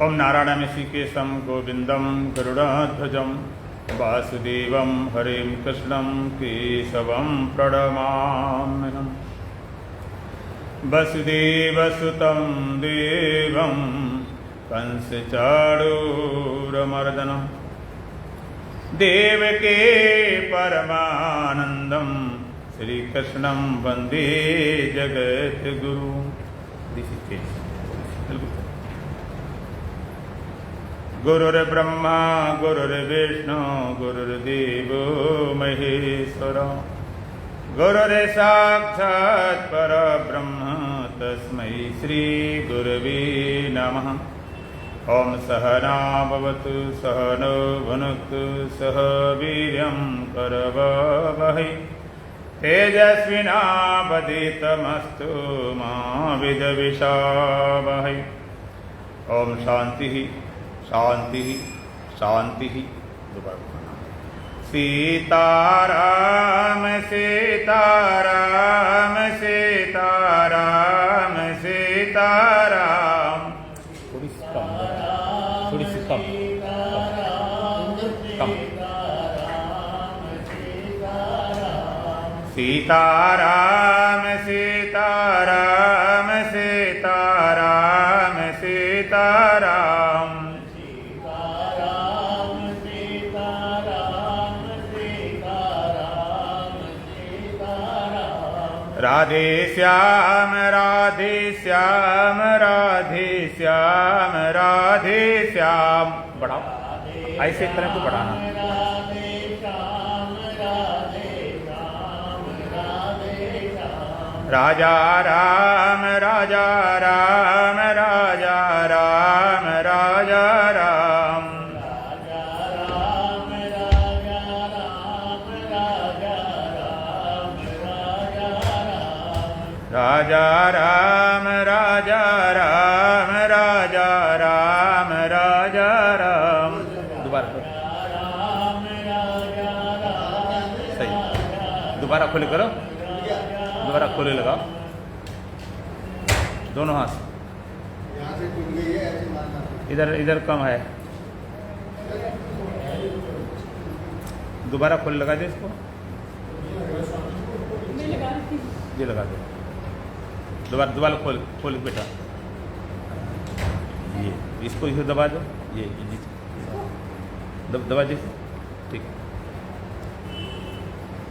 ओम नारायणं ऋषिकेशं गोविंदं गरुड़ध्वजं वासुदेवं हरिं कृष्णं केशवं प्रणमाम्यहम्। वसुदेवसुतं देवं कंसचाणूरमर्दनं देवकी परमानंदं श्रीकृष्णं वंदे जगद्गुरु। गुरुर्ब्रह्मा गुरुर्विष्णु गुरुर्देवो महेश्वर गुरुर्साक्षात् परब्रह्म तस्मै श्री गुरवे नमः। ओम सहना भवतु सहनो भुनक्तु सह वीर्यं करवावहै तेजस्विनावधीतमस्तु मा विद्विषावहै। ओम शांति शांति शांति। सीताराम सीताराम सीताराम सीताराम। थोड़ी सी कम सीताराम सीताराम सीताराम सीताराम। राधे श्याम राधे श्याम राधे श्याम राधे श्याम। बढ़ाओ ऐसे तरह को बढ़ाना। राजा राम राजा राम राजा राम राजा राम। राजा राम राजा राम राजा राम राजा राम। दोबारा सही, दोबारा खोले करो, दोबारा खोले लगाओ दोनों हाथ। इधर इधर कम है, दोबारा खोले लगा दे इसको, ये लगा दे दोबारा। दोबारा खोल खोल बेटा, ये इसको इसे दबा दो, ये दबा दे, ठीक।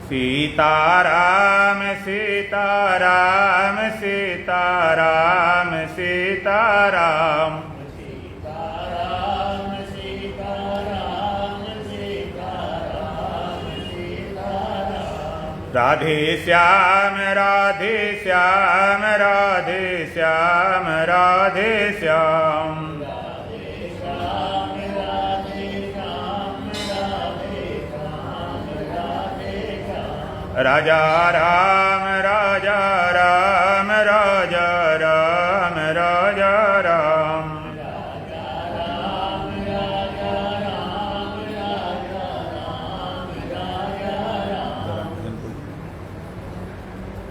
सीताराम सीताराम सीताराम सीताराम। राधे श्याम राधे श्याम राधे श्याम राधे श्याम। राजा राम राजा राम राजा राम राजा राम।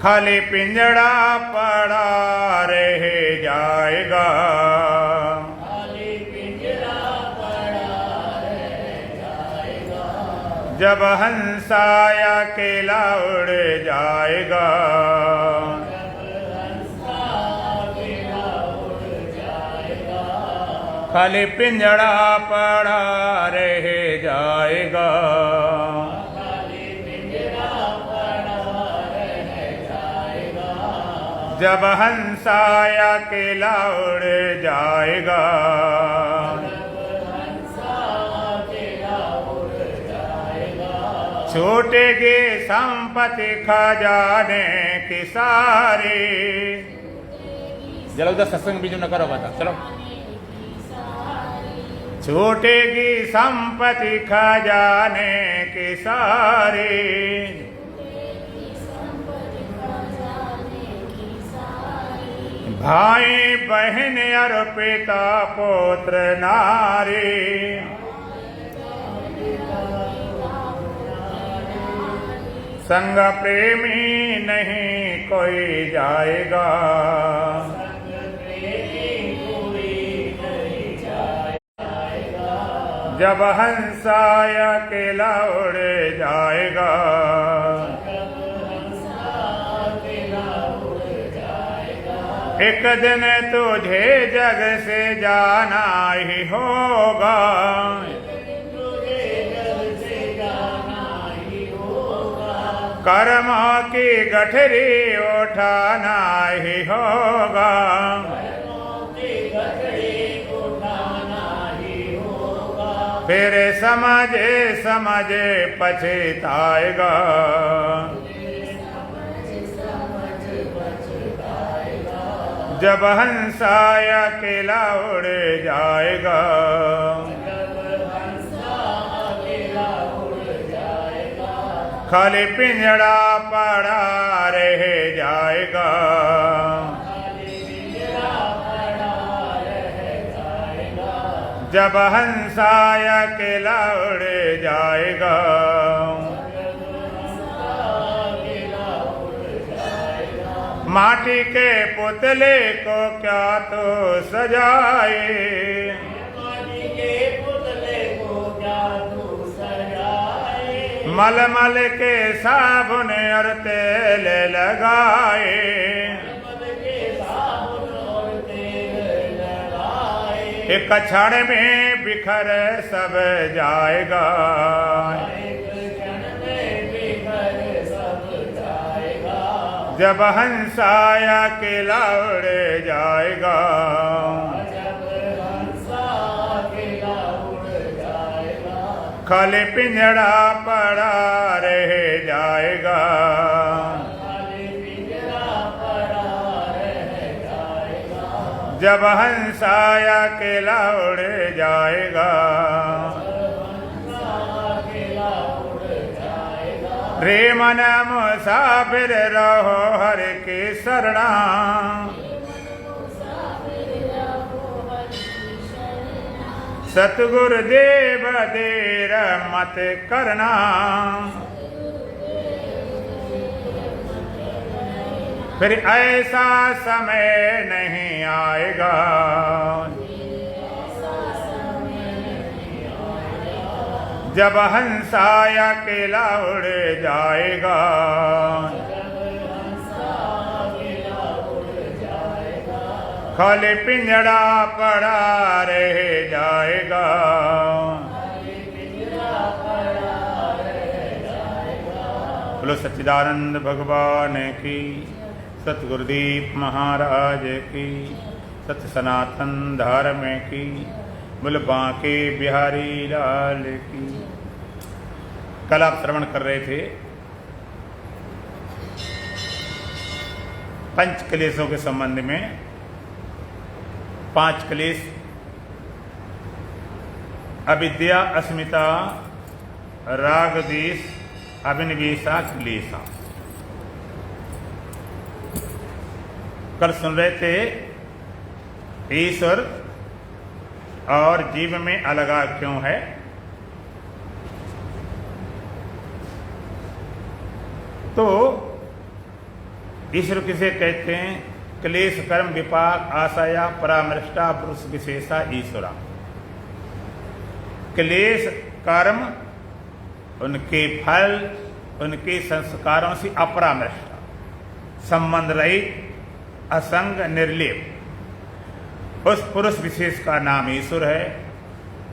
खाली पिंजड़ा पड़ा रह जाएगा, जब हंसा अकेला उड़ जाएगा। खाली पिंजड़ा पड़ा रह जाएगा, जब हंसा अकेला उड़ जाएगा। छूटेगी संपत्ति खजाने की सारी। चलो उधर सत्संग बीच न करो, बता चलो। छूटेगी संपत्ति खजाने की सारी, भाई बहन और पिता पुत्र नारी। संग प्रेमी नहीं कोई जाएगा, जब हंसा अकेला उड़ जाएगा। एक दिन तुझे जग से जाना ही होगा, कर्म की गठरी उठाना ही होगा। फिर समझे समझे पछताएगा, जब हंसा अकेला उड़ जाएगा। खाली पिंजड़ा पड़ा रह जाएगा, जब हंसा अकेला उड़ जाएगा। माटी के पुतले को क्या तो सजाए, मलमल के साबुन और तेल लगाए, एक क्षण में बिखर सब जाएगा, जब हंसा अकेला उड़ जाएगा। खाली पिंजड़ा पड़ा रह जाएगा, जब हंसा अकेला उड़ जाएगा। रे मन मुसाफिर रहो हर की शरणा, सतगुरुदेव देर मत करना, फिर ऐसा समय नहीं आएगा, जब हंसा अकेला उड़ जाएगा। खाली पिंजड़ा पड़ा रह जाएगा, बोलो सच्चिदानंद भगवान की, सतगुरुदीप महाराज की, सत्य सनातन धर्म की, बोल बांके बिहारी लाल की। कल आप श्रवण कर रहे थे पंच क्लेशों के संबंध में। 5 क्लेश अविद्या, अस्मिता, राग, द्वेष, अभिनिवेशा, क्लेशा। कल सुन रहे थे ईश्वर और जीव में अलगाव क्यों है। तो ईश्वर किसे कहते हैं? क्लेश कर्म विपाक आशया परामृष्टा पुरुष विशेषा ईश्वरा। क्लेश कर्म, उनके फल, उनके संस्कारों से अपरामृष्टा, संबंध रहित, असंग, निर्लेप, उस पुरुष विशेष का नाम ईश्वर है।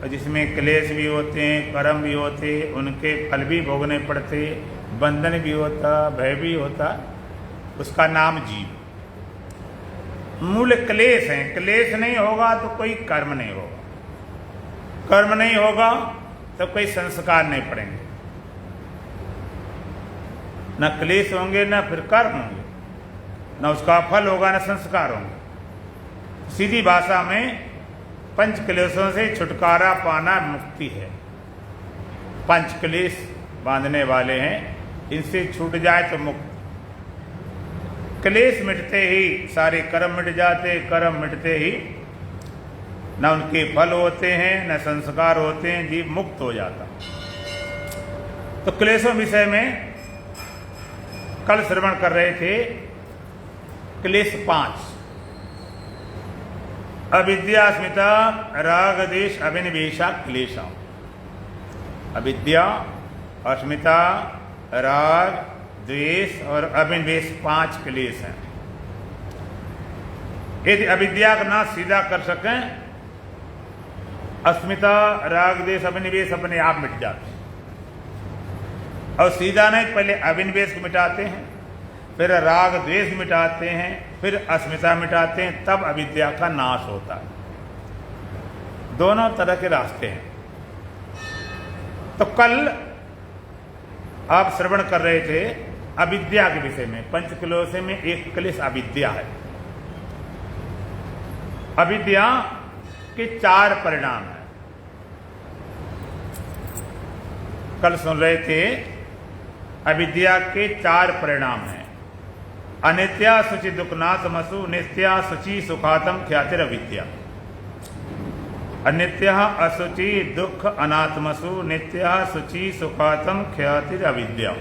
और जिसमें क्लेश भी होते हैं, कर्म भी होते, उनके फल भी भोगने पड़ते, बंधन भी होता, भय भी होता, उसका नाम जीव। मूल क्लेश है। क्लेश नहीं होगा तो कोई कर्म नहीं होगा, कर्म नहीं होगा तो कोई संस्कार नहीं पड़ेंगे। न क्लेश होंगे न फिर कर्म होंगे, न उसका फल होगा न संस्कार होंगे। सीधी भाषा में पंच क्लेशों से छुटकारा पाना मुक्ति है। पंच क्लेश बांधने वाले हैं, इनसे छूट जाए तो मुक्ति। क्लेश मिटते ही सारे कर्म मिट जाते, कर्म मिटते ही न उनके फल होते हैं न संस्कार होते हैं, जीव मुक्त हो जाता। तो क्लेशों विषय में कल श्रवण कर रहे थे क्लेश 5, अविद्या अस्मिता राग देश अभिनिवेशा क्लेशा। अविद्या, अस्मिता, राग, द्वेष और अभिनिवेश 5 क्लेश हैं। यदि अविद्या का नाश सीधा कर सकें, अस्मिता, राग, द्वेष, अभिनिवेश अपने आप मिट जाते हैं। और सीधा नहीं, पहले अभिनिवेश को मिटाते हैं, फिर राग द्वेष मिटाते हैं, फिर अस्मिता मिटाते हैं, तब अविद्या का नाश होता है। दोनों तरह के रास्ते हैं। तो कल आप श्रवण कर रहे थे अविद्या के विषय में। पंचक्लेश में एक क्लेश अविद्या है। अविद्या के 4 परिणाम हैं। कल सुन रहे थे अविद्या के 4 परिणाम हैं। अनित्या शुचि दुखनाथमसु, नित्या शुचि सुखातम ख्यातिर अविद्या। अनित्य अशुचि दुख अनात्मसु, नित्य शुचि सुखातम ख्यातिर अविद्या।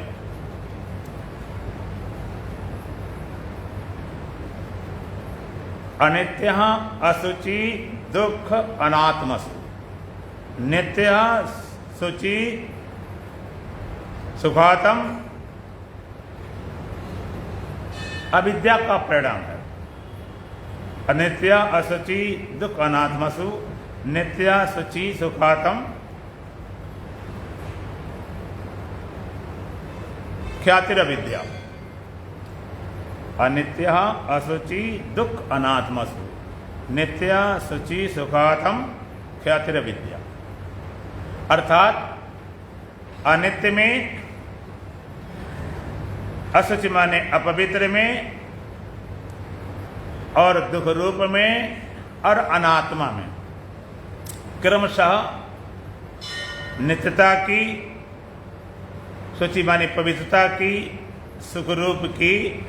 अनित्य अशुचि दुख अनात्मसु, नित्य शुचि सुखातम अविद्या का परिणाम है। अनित्य अशुचि दुख अनात्मसु, नित्य शुचि सुखातम ख्यातिर अविद्या। अनित्य अशुचि दुख अनात्मसु, नित्य शुचि सुखातम ख्यातिर अविद्या। अर्थात अनित्य में, अशुचि माने अपवित्र में, और दुख रूप में और अनात्मा में क्रमशः नित्यता की, शुचि माने पवित्रता की, सुख रूप की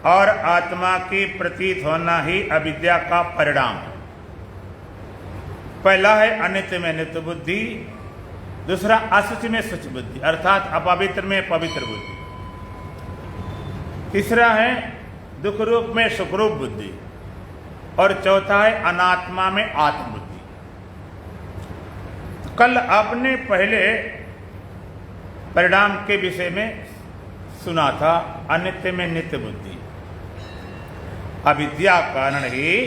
और आत्मा की प्रतीत होना ही अविद्या का परिणाम है। पहला है अनित्य में नित्य बुद्धि, दूसरा अशुचि में शुचि बुद्धि अर्थात अपवित्र में पवित्र बुद्धि, तीसरा है दुख रूप में सुखरूप बुद्धि और चौथा है अनात्मा में आत्म बुद्धि। तो कल आपने पहले परिणाम के विषय में सुना था, अनित्य में नित्य बुद्धि। अविद्या कारण ही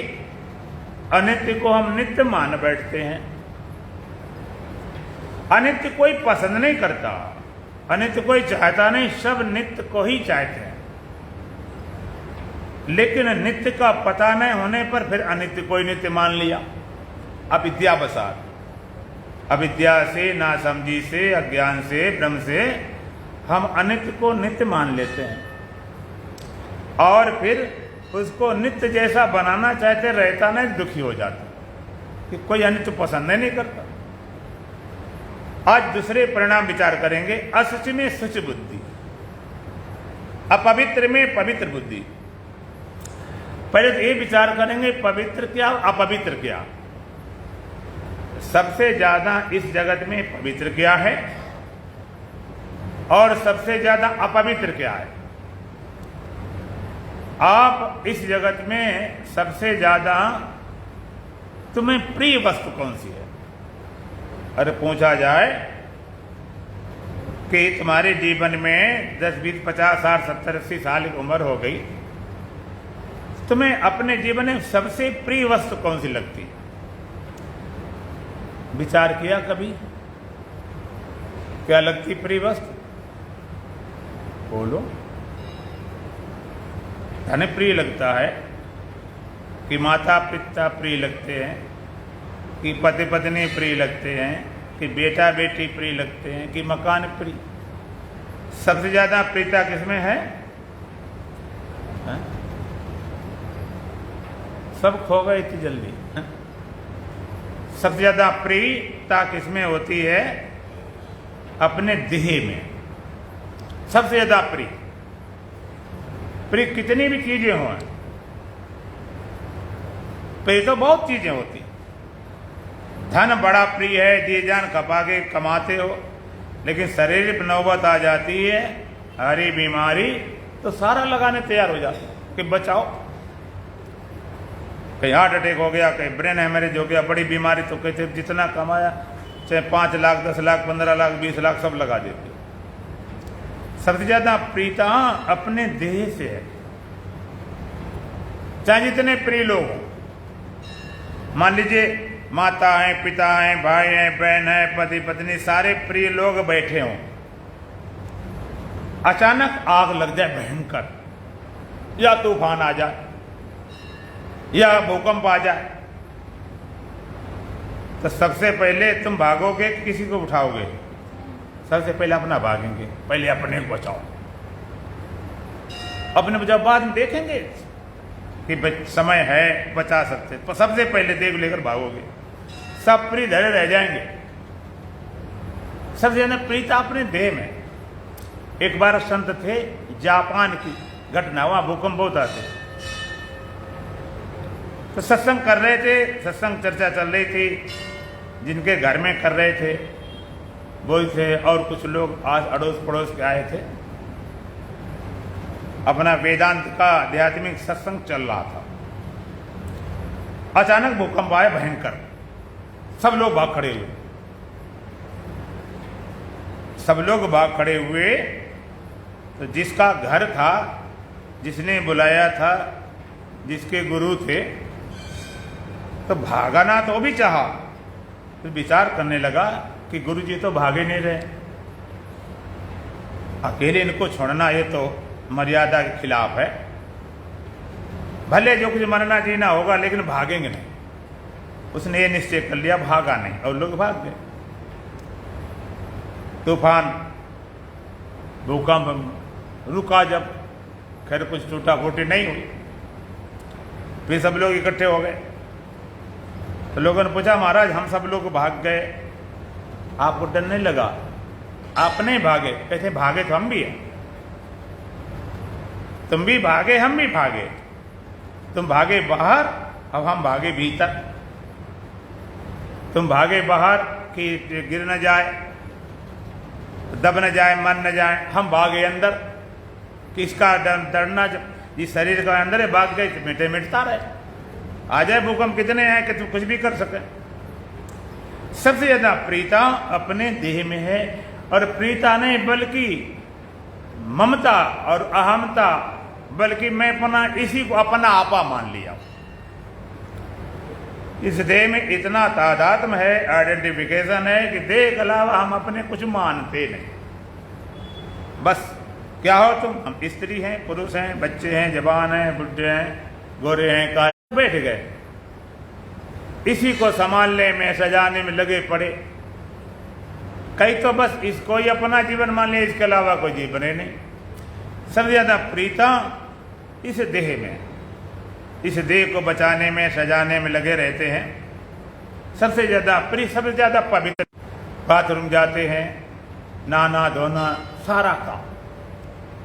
अनित्य को हम नित्य मान बैठते हैं। अनित्य कोई पसंद नहीं करता, अनित्य कोई चाहता नहीं, सब नित्य को ही चाहते हैं। लेकिन नित्य का पता नहीं होने पर फिर अनित्य को ही नित्य मान लिया। अविद्या बसात, अविद्या से, नासमझी से, अज्ञान से, भ्रम से हम अनित्य को नित्य मान लेते हैं और फिर उसको नित्य जैसा बनाना चाहते, रहता नहीं, दुखी हो जाता कि कोई अनित्य पसंद नहीं करता। आज दूसरे परिणाम विचार करेंगे। अशुचि में शुचि बुद्धि, अपवित्र में पवित्र बुद्धि। पहले तो ये विचार करेंगे पवित्र क्या, अपवित्र क्या। सबसे ज्यादा इस जगत में पवित्र क्या है और सबसे ज्यादा अपवित्र क्या है। आप इस जगत में सबसे ज्यादा तुम्हें प्रिय वस्तु कौन सी है? अरे पूछा जाए कि तुम्हारे जीवन में 10, 20, 50, 60, 70, 80 साल की उम्र हो गई, तुम्हें अपने जीवन में सबसे प्रिय वस्तु कौन सी लगती है? विचार किया कभी? क्या लगती प्रिय वस्तु? बोलो। धन प्रिय लगता है कि माता पिता प्रिय लगते हैं, कि पति पत्नी प्रिय लगते हैं, कि बेटा बेटी प्रिय लगते हैं, कि मकान प्रिय। सबसे ज्यादा प्रियता किसमें है? सब खो गए इतनी जल्दी। सबसे ज्यादा प्रियता किसमें होती है? अपने देह में। सबसे ज्यादा प्रिय कितनी भी चीजें हों, प्रिय तो बहुत चीजें होती। धन बड़ा प्रिय है, जी जान खपा के कमाते हो, लेकिन शरीर पर नौबत आ जाती है, हरी बीमारी तो सारा लगाने तैयार हो जाते कि बचाओ, कहीं हार्ट अटैक हो गया, कहीं ब्रेन हेमरेज हो गया, बड़ी बीमारी, तो कहते जितना कमाया चाहे 5 लाख 10 लाख 15 लाख 20 लाख सब लगा देते। सबसे ज्यादा प्रीता अपने देह से है, चाहे जितने प्रिय लोग हों। मान लीजिए माता हैं, पिता हैं, भाई हैं, बहन है, पति पत्नी, सारे प्रिय लोग बैठे हों, अचानक आग लग जाए भयंकर, या तूफान आ जाए या भूकंप आ जाए, तो सबसे पहले तुम भागोगे कि किसी को उठाओगे? सबसे पहले अपना भागेंगे, पहले अपने को बचाओ, अपने बचाओ, बाद में देखेंगे कि समय है बचा सकते, तो सबसे पहले देख लेकर भागोगे, सब प्रिय धरे रह जाएंगे। सबसे ज्यादा प्रीता अपने देह में। एक बार संत थे, जापान की घटना, वहां भूकंप बहुत आते, तो सत्संग कर रहे थे, सत्संग चर्चा चल रही थी, जिनके घर में कर रहे थे वो थे, और कुछ लोग अड़ोस पड़ोस के आए थे, अपना वेदांत का आध्यात्मिक सत्संग चल रहा था। अचानक भूकंप आया भयंकर, सब लोग भाग खड़े हुए, सब लोग भाग खड़े हुए। तो जिसका घर था, जिसने बुलाया था, जिसके गुरु थे, तो भागना तो भी चाहा, फिर विचार करने लगा कि गुरुजी तो भागे नहीं रहे, अकेले इनको छोड़ना ये तो मर्यादा के खिलाफ है, भले जो कुछ मरना जीना होगा लेकिन भागेंगे नहीं। उसने ये निश्चय कर लिया, भागा नहीं, और लोग भाग गए। तूफान भूकंप रुका जब, खैर कुछ टूटा फूटी नहीं हुई, फिर सब लोग इकट्ठे हो गए। तो लोगों ने पूछा, महाराज हम सब लोग भाग गए, आपको डर नहीं लगा? आप नहीं भागे? कहते भागे तो हम भी हैं, तुम भी भागे हम भी भागे, तुम भागे बाहर अब हम भागे भीतर, तुम भागे बाहर कि गिर न जाए, दब न जाए, मर न जाए, हम भागे अंदर किसका डरना, जिस शरीर का अंदर है भाग गए मिटे मिटता रहे, आ जाए भूकंप कितने हैं कि तुम कुछ भी कर सके। सबसे ज्यादा प्रीता अपने देह में है, और प्रीता नहीं बल्कि ममता और अहमता, बल्कि मैं अपना इसी को अपना आपा मान लिया। इस देह में इतना तादात्म्य है, आइडेंटिफिकेशन है कि देह के अलावा हम अपने कुछ मानते नहीं। बस क्या हो तुम, हम स्त्री हैं, पुरुष हैं, बच्चे हैं, जवान हैं, बुढ़े हैं, गोरे हैं, काले, बैठ गए, इसी को संभालने में सजाने में लगे पड़े। कई तो बस इसको ही अपना जीवन मान लिया, इसके अलावा कोई जीवन है नहीं। सबसे ज्यादा प्रीता इस देह में, इस देह को बचाने में सजाने में लगे रहते हैं। सबसे ज्यादा प्रिय, सबसे ज्यादा पवित्र, बाथरूम जाते हैं, नहाना धोना सारा काम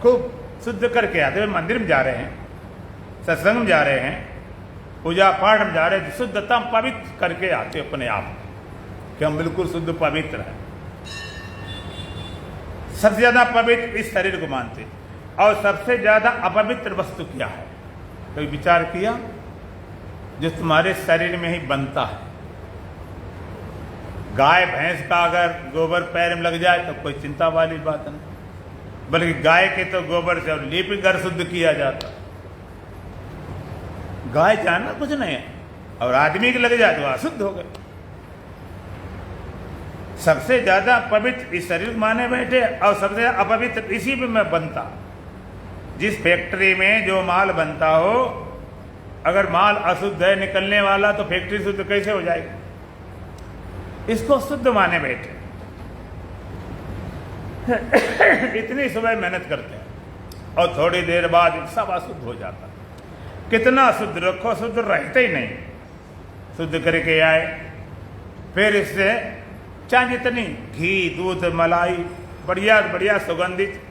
खूब शुद्ध करके आते हैं। मंदिर में जा रहे हैं, सत्संग में जा रहे हैं, पूजा पाठ में जा रहे हैं, शुद्धता पवित्र करके आते अपने आप कि हम बिल्कुल शुद्ध पवित्र हैं। सबसे ज्यादा पवित्र इस शरीर को मानते, और सबसे ज्यादा अपवित्र वस्तु क्या है? कोई विचार किया? जो तुम्हारे शरीर में ही बनता है। गाय भैंस का अगर गोबर पैर में लग जाए तो कोई चिंता वाली बात नहीं, बल्कि गाय के तो गोबर से लीप कर शुद्ध किया जाता। गाय जानना कुछ नहीं है, और आदमी के लग जाए तो अशुद्ध हो गए। सबसे ज्यादा पवित्र इस शरीर माने बैठे, और सबसे ज्यादा अपवित्र इसी में बनता। जिस फैक्ट्री में जो माल बनता हो, अगर माल अशुद्ध है निकलने वाला, तो फैक्ट्री शुद्ध कैसे हो जाएगी? इसको शुद्ध माने बैठे। इतनी सुबह मेहनत करते हैं, और थोड़ी देर बाद सब अशुद्ध हो जाता। कितना शुद्ध रखो, शुद्ध रहते ही नहीं। शुद्ध करके आए, फिर इससे चाहे जितनी घी दूध मलाई बढ़िया बढ़िया सुगंधित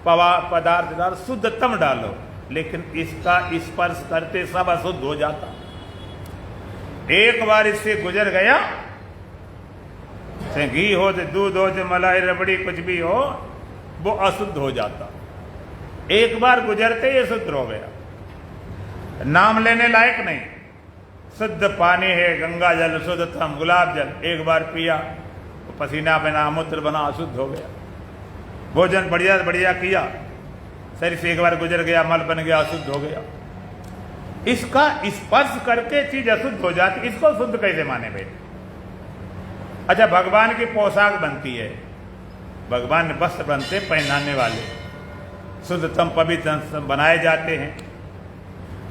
पदार्थ शुद्धतम डालो, लेकिन इसका स्पर्श करते सब अशुद्ध हो जाता। एक बार इससे गुजर गया, चाहे घी हो, चाहे दूध हो, चाहे मलाई रबड़ी कुछ भी हो, वो अशुद्ध हो जाता। एक बार गुजरते ये शुद्ध हो गया, नाम लेने लायक नहीं। शुद्ध पानी है, गंगा जल शुद्धतम, गुलाब जल, एक बार पिया तो पसीना बना, मूत्र बना, अशुद्ध हो गया। भोजन बढ़िया बढ़िया किया, शरीर से एक बार गुजर गया, मल बन गया, अशुद्ध हो गया। इसका स्पर्श करके चीज अशुद्ध हो जाती, इसको शुद्ध कैसे माने बेटे? अच्छा, भगवान की पोशाक बनती है, भगवान ने वस्त्र बनते पहनाने वाले, शुद्धतम पवित्र बनाए जाते हैं,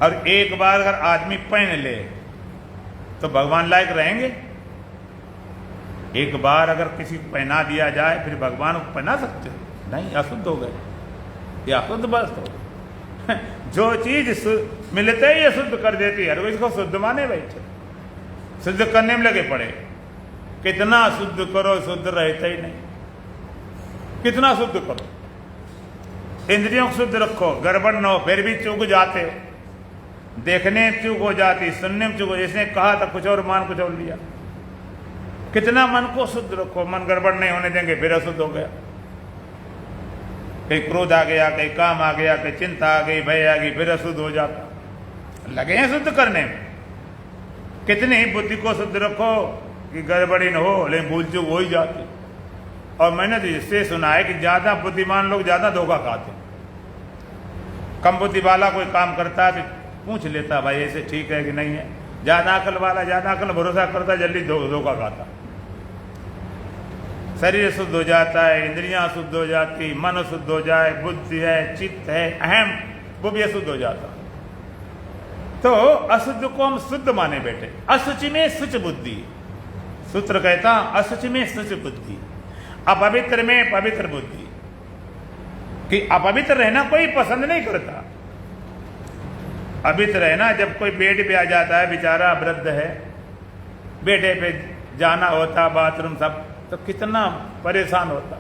और एक बार अगर आदमी पहन ले तो भगवान लायक रहेंगे? एक बार अगर किसी को पहना दिया जाए फिर भगवान को पहना सकते? नहीं, अशुद्ध हो गए, ये अशुद्ध वस्त्र हो गए। जो चीज मिलते ही शुद्ध कर देती है, इसको शुद्ध माने बैठे, शुद्ध करने में लगे पड़े। कितना शुद्ध करो, शुद्ध रहता ही नहीं। कितना शुद्ध करो, इंद्रियों को शुद्ध रखो, गड़बड़ न हो, फिर भी चूक जाते हो। देखने में चूक हो जाती, सुनने में चूक हो, जिसने कहा था कुछ और मान कुछ और लिया। कितना मन को शुद्ध रखो, मन गड़बड़ नहीं होने देंगे, फिर अशुद्ध हो गया। कहीं क्रोध आ गया, कहीं काम आ गया, कहीं चिंता आ गई, भय आ गई, फिर अशुद्ध हो जाता। लगे हैं शुद्ध करने में। कितनी बुद्धि को शुद्ध रखो कि गड़बड़ी न हो, लेकिन भूल चूक हो ही जाती। और मैंने तो इससे सुना है कि ज्यादा बुद्धिमान लोग ज्यादा धोखा खाते। कम बुद्धि वाला कोई काम करता है तो पूछ लेता, भाई ऐसे ठीक है कि नहीं है। ज्यादा अकल वाला ज्यादा अकल भरोसा करता, जल्दी धोखा खाता। शरीर शुद्ध हो जाता है, इंद्रियां शुद्ध हो जाती, मन शुद्ध हो जाए, बुद्धि है, चित्त है, अहम, वो भी अशुद्ध हो जाता। तो अशुद्ध को हम शुद्ध माने बैठे। असुचि में शुच बुद्धि, सूत्र कहता असुचि में शुच बुद्धि, अपवित्र में पवित्र बुद्धि। कि अपवित्र रहना कोई पसंद नहीं करता। पवित्र रहना, जब कोई बेड पे आ जाता है, बेचारा वृद्ध है, बेटे पे जाना होता, बाथरूम सब, तो कितना परेशान होता।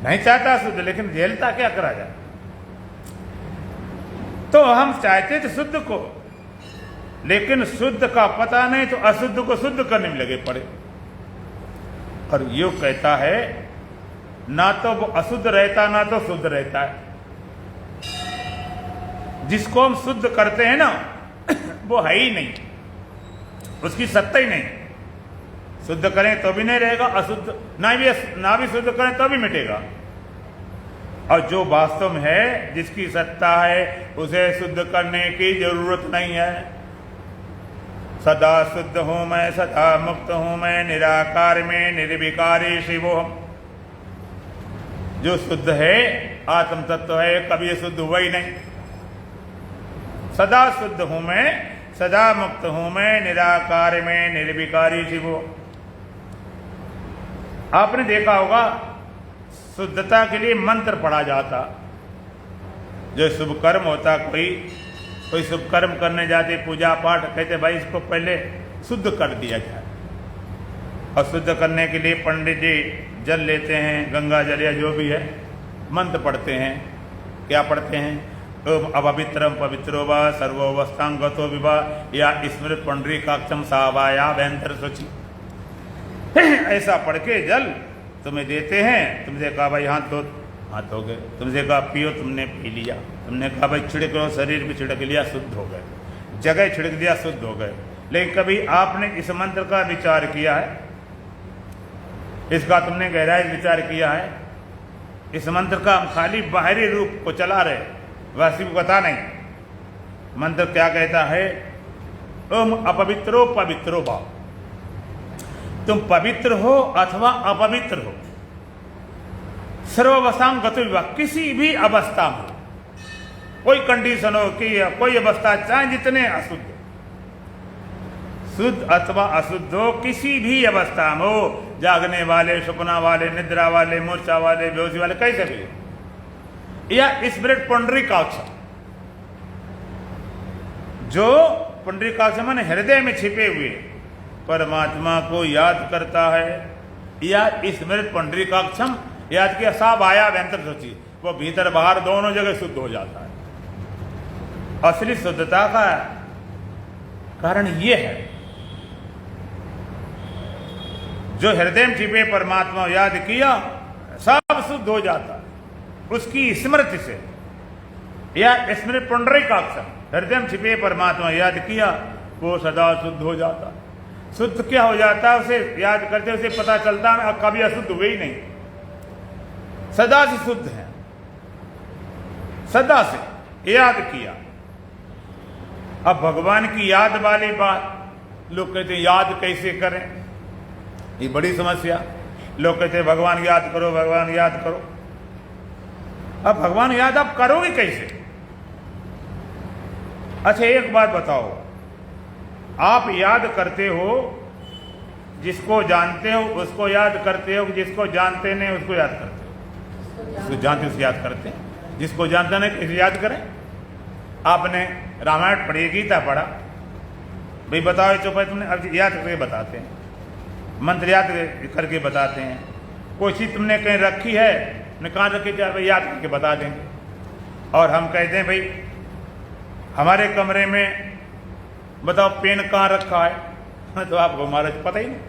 नहीं चाहता शुद्ध, लेकिन झेलता क्या करा जाए। तो हम चाहते थे शुद्ध को, लेकिन शुद्ध का पता नहीं तो अशुद्ध को शुद्ध करने में लगे पड़े। और योग कहता है ना तो वो अशुद्ध रहता ना तो शुद्ध रहता है। जिसको हम शुद्ध करते हैं ना वो है ही नहीं, उसकी सत्ता ही नहीं। शुद्ध करें तो भी नहीं रहेगा, अशुद्ध ना भी शुद्ध करें तो भी मिटेगा। और जो वास्तव में है, जिसकी सत्ता है, उसे शुद्ध करने की जरूरत नहीं है। सदा शुद्ध हूं मैं, सदा मुक्त हूं मैं, निराकार में निर्विकारी शिवोहम। जो शुद्ध है, आत्म तत्व है, कभी शुद्ध हुआ ही नहीं। सदा शुद्ध हूं मैं, सदा मुक्त हूं मैं, निराकार में निर्विकारी शिवो। आपने देखा होगा शुद्धता के लिए मंत्र पढ़ा जाता। जो शुभ कर्म होता, कोई शुभ कर्म करने जाते, पूजा पाठ, कहते भाई इसको पहले शुद्ध कर दिया जाए। और शुद्ध करने के लिए पंडित जी जल लेते हैं, गंगा जल या जो भी है, मंत्र पढ़ते हैं। क्या पढ़ते हैं? ओम अपवित्रम पवित्रो वा सर्वोवस्थां गतो विवा या स्मृत पुंडरीकाक्षम सावाया व्यंतर शुचि। ऐसा पढ़ के जल तुम्हें देते हैं। तुमसे कहा भाई हाथ धो गए, तुमसे कहा पियो, तुमने पी लिया। तुमने कहा भाई छिड़क लो, शरीर में छिड़क लिया, शुद्ध हो गए, जगह छिड़क दिया, शुद्ध हो गए। लेकिन कभी आपने इस मंत्र का विचार किया है? इसका तुमने गहराई विचार किया है? इस मंत्र का हम खाली बाहरी रूप को चला रहे, वास्तव को पता नहीं। मंत्र क्या कहता है? ओम अपवित्रो पवित्रो भाव। तुम पवित्र हो अथवा अपवित्र हो, सर्वावस्था गतो विवा, किसी भी अवस्था में, कोई कंडीशन हो कि कोई अवस्था, चाहे जितने अशुद्ध, शुद्ध अथवा अशुद्ध हो, किसी भी अवस्था में हो, जागने वाले, सपना वाले, निद्रा वाले, मूर्छा वाले, बेहोशी वाले, कैसे भी हो, या स्मृत पुंडरीकाक्ष, जो पुंडरीकाक्ष माने हृदय में छिपे हुए परमात्मा को याद करता है, या स्मृत पुंडरीकाक्षम याद किया, सब आया व्यंतर सोची, वो भीतर बाहर दोनों जगह शुद्ध हो जाता है। असली शुद्धता का कारण ये है, जो हृदय में छिपे परमात्मा याद किया, सब शुद्ध हो जाता है उसकी स्मृति से। या स्मृति पुंडरीकाक्षम, हृदय में छिपे परमात्मा याद किया, वो सदा शुद्ध हो जाता। शुद्ध क्या हो जाता, उसे याद करते उसे पता चलता है कभी अशुद्ध हुए ही नहीं, सदा से शुद्ध है, सदा से याद किया। अब भगवान की याद वाली बात, लोग कहते हैं याद कैसे करें, ये बड़ी समस्या। लोग कहते हैं भगवान याद करो, भगवान याद करो। अब भगवान याद आप करोगे कैसे? अच्छा एक बात बताओ, आप याद करते हो जिसको जानते हो उसको याद करते हो, जिसको जानते नहीं उसको याद करते हो? जिसको जानते उसको याद करते हैं, जिसको जानता नहीं कैसे याद करें? आपने रामायण पढ़ी, गीता पढ़ा, भाई बताओ चुप है तुमने, अब याद करके बताते हैं, मंत्र याद करके बताते हैं। कोई चीज तुमने कहीं रखी है, ने कहाँ रखी थी, भाई याद करके बता देंगे। और हम कहते हैं भाई हमारे कमरे में बताओ पेन कहाँ रखा है, तो आपको हमारा पता ही नहीं,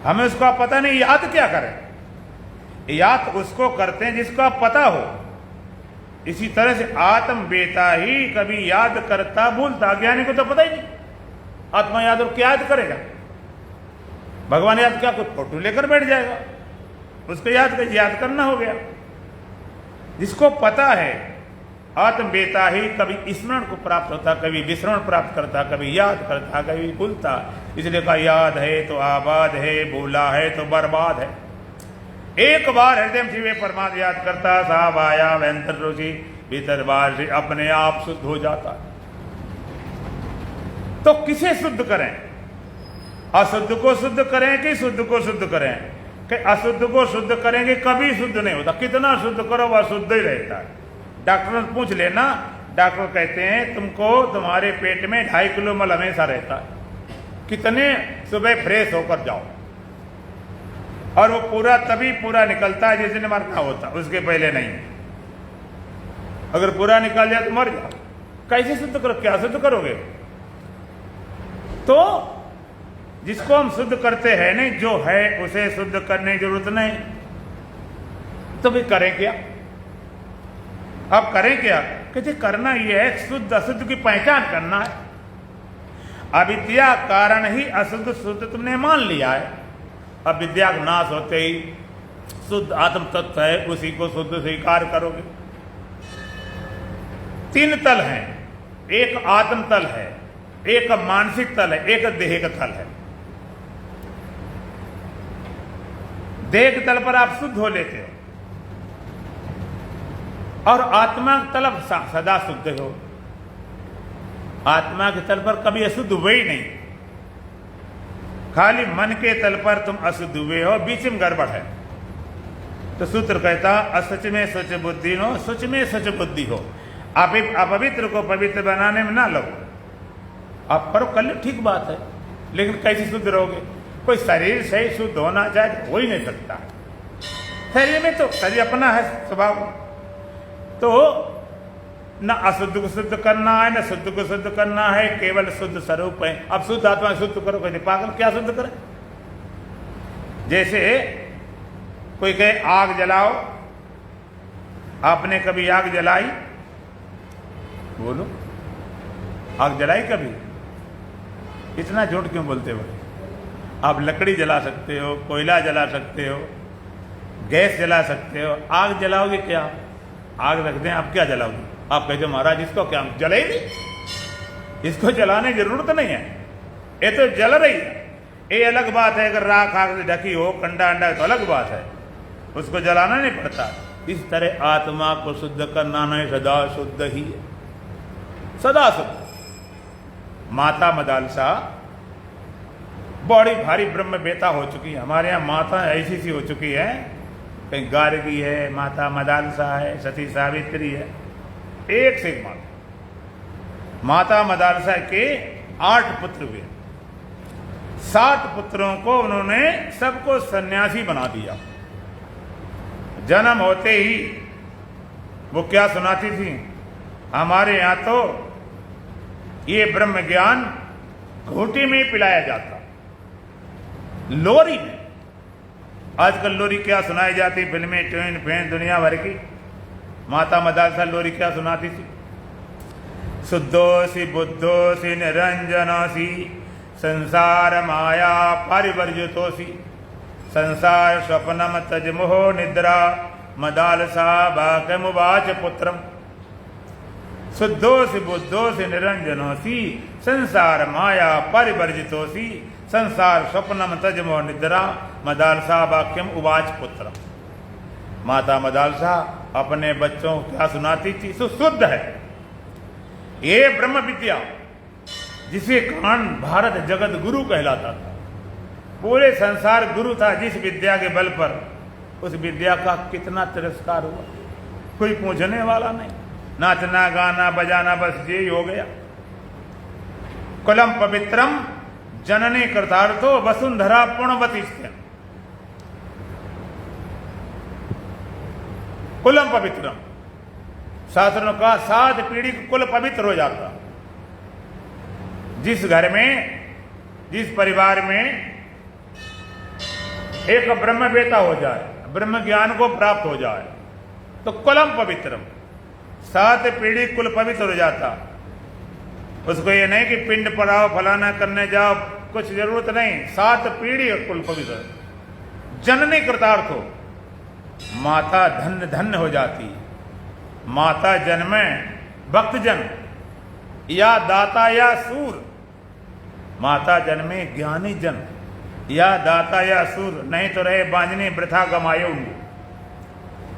हमें उसका पता नहीं, याद क्या करें? याद उसको करते हैं जिसको पता हो। इसी तरह से आत्म बेता ही कभी याद करता भूलता, ज्ञानी को तो पता ही नहीं, आत्मा याद और क्या याद करेगा? भगवान याद क्या, कोई फोटो लेकर बैठ जाएगा, उसको याद करना हो गया। जिसको पता है आत्म बेता ही कभी स्मरण को प्राप्त होता, कभी विस्मरण प्राप्त करता, कभी याद करता, कभी भूलता। इसलिए कहा याद है तो आबाद है, भूला है तो बर्बाद है। एक बार हृदय में शिवे परमात्मा याद करता, साहब आया वैंतर रुचि भीतर बाहर से अपने आप शुद्ध हो जाता। तो किसे शुद्ध करें? अशुद्ध को शुद्ध करें कि शुद्ध को शुद्ध करें? कि अशुद्ध को शुद्ध करेंगे कभी शुद्ध नहीं होता, कितना शुद्ध करो वह शुद्ध ही रहता है। डॉक्टर से पूछ लेना, डॉक्टर कहते हैं तुमको तुम्हारे पेट में 2.5 किलो मल हमेशा रहता है, कितने सुबह फ्रेश होकर जाओ, और वो पूरा तभी पूरा निकलता है जिस दिन मरना होता, उसके पहले नहीं। अगर पूरा निकल जाए तो मर जाओ। कैसे शुद्ध करो? क्या शुद्ध करोगे? तो जिसको हम शुद्ध करते हैं नहीं, जो है उसे शुद्ध करने की जरूरत नहीं, तो फिर करें क्या? अब करें क्या? कहते करना यह है शुद्ध अशुद्ध की पहचान करना है। अविद्या कारण ही अशुद्ध शुद्ध तुमने मान लिया है। अब विद्या का नाश होते ही शुद्ध आत्म तत्व है, उसी को शुद्ध स्वीकार करोगे। 3 तल हैं, एक आत्म तल है, एक मानसिक तल है, एक देह का तल है। देह के तल पर आप शुद्ध हो लेते हो, और आत्मा के तल सदा शुद्ध हो। आत्मा के तल पर कभी अशुद्ध हुए ही नहीं, खाली मन के तल पर तुम अशुद्ध हुए हो, बीच में गड़बड़ है। तो सूत्र कहता असच में सच बुद्धि हो, सच में सच बुद्धि हो। आप अपवित्र को पवित्र बनाने में ना लगो, आप करो कर लो, ठीक बात है, लेकिन कैसे शुद्ध रहोगे? कोई शरीर से शुद्ध होना चाहे हो ही नहीं सकता। शरीर में तो शरीर अपना है स्वभाव, तो न अशुद्ध को शुद्ध करना है न शुद्ध को शुद्ध करना है, केवल शुद्ध स्वरूप है। अब शुद्ध आत्मा शुद्ध करो, कोई पागल क्या शुद्ध करे? जैसे कोई कहे आग जलाओ, आपने कभी आग जलाई? बोलो, आग जलाई कभी? इतना झूठ क्यों बोलते हो? आप लकड़ी जला सकते हो, कोयला जला सकते हो, गैस जला सकते हो, आग जलाओगे क्या? आग रख दें, आप क्या जलाओगे? आप कहते महाराज इसको क्या जले ही नहीं, इसको जलाने की जरूरत नहीं है, ये तो जल रही है। ये अलग बात है, अगर राख आग से ढकी हो, कंडा अंडा तो अलग बात है, उसको जलाना नहीं पड़ता। इस तरह आत्मा को शुद्ध करना नहीं, सदा शुद्ध ही है, सदा शुद्ध। माता मदालसा बड़ी भारी ब्रह्म बेता हो चुकी है। हमारे यहाँ माता ऐसी सी हो चुकी है, कहीं गार्गी है, माता मदालसा है, सती सावित्री है, एक से एक माता। माता मदालसा के 8 पुत्र हुए, 60 पुत्रों को उन्होंने सबको सन्यासी बना दिया। जन्म होते ही वो क्या सुनाती थी? हमारे यहाँ तो ये ब्रह्म ज्ञान घोटी में पिलाया जाता, लोरी में। आजकल लोरी क्या सुनाई जाती, फिल्में ट्रेन फैन दुनिया भर की, माता मदालसा लोरी क्या सुनाती थी? शुद्धोसी बुद्धोसी निरंजनोसी संसार माया परिवर्जितोसी संसार स्वप्नम तज मोह निद्रा मदालसा वाक्यमुवाच पुत्रम। शुद्धोसी बुद्धोसी निरंजनोसी संसार माया परिवर्जितोसी संसार स्वप्नम तज मोह निद्रा मदालसा वाक्यम उवाच पुत्रम। माता मदालसा अपने बच्चों को क्या सुनाती थी? शुद्ध है ये ब्रह्म विद्या, जिसे कारण भारत जगत गुरु कहलाता था। पूरे संसार गुरु था जिस विद्या के बल पर। उस विद्या का कितना तिरस्कार हुआ, कोई पूछने वाला नहीं। नाचना गाना बजाना बस ये हो गया। कुलम पवित्रम जननी कृतार्थो वसुंधरा पुण्यवती। कुलम पवित्रम, शास्त्रों का 7 पीढ़ी कुल पवित्र हो जाता। जिस घर में, जिस परिवार में एक ब्रह्मवेता हो जाए, ब्रह्म ज्ञान को प्राप्त हो जाए, तो कुलम पवित्रम, 7 पीढ़ी कुल पवित्र हो जाता। उसको ये नहीं कि पिंड पड़ाओ फलाना करने जाओ, कुछ जरूरत नहीं। 7 पीढ़ी कुल पवित्र। जननी कृतार्थ हो, माता धन्य धन्य हो जाती। माता जन्मे भक्तजन या दाता या सूर। माता जन्मे ज्ञानी जन या दाता या सूर, नहीं तो रहे बांझने वृथा गमायो।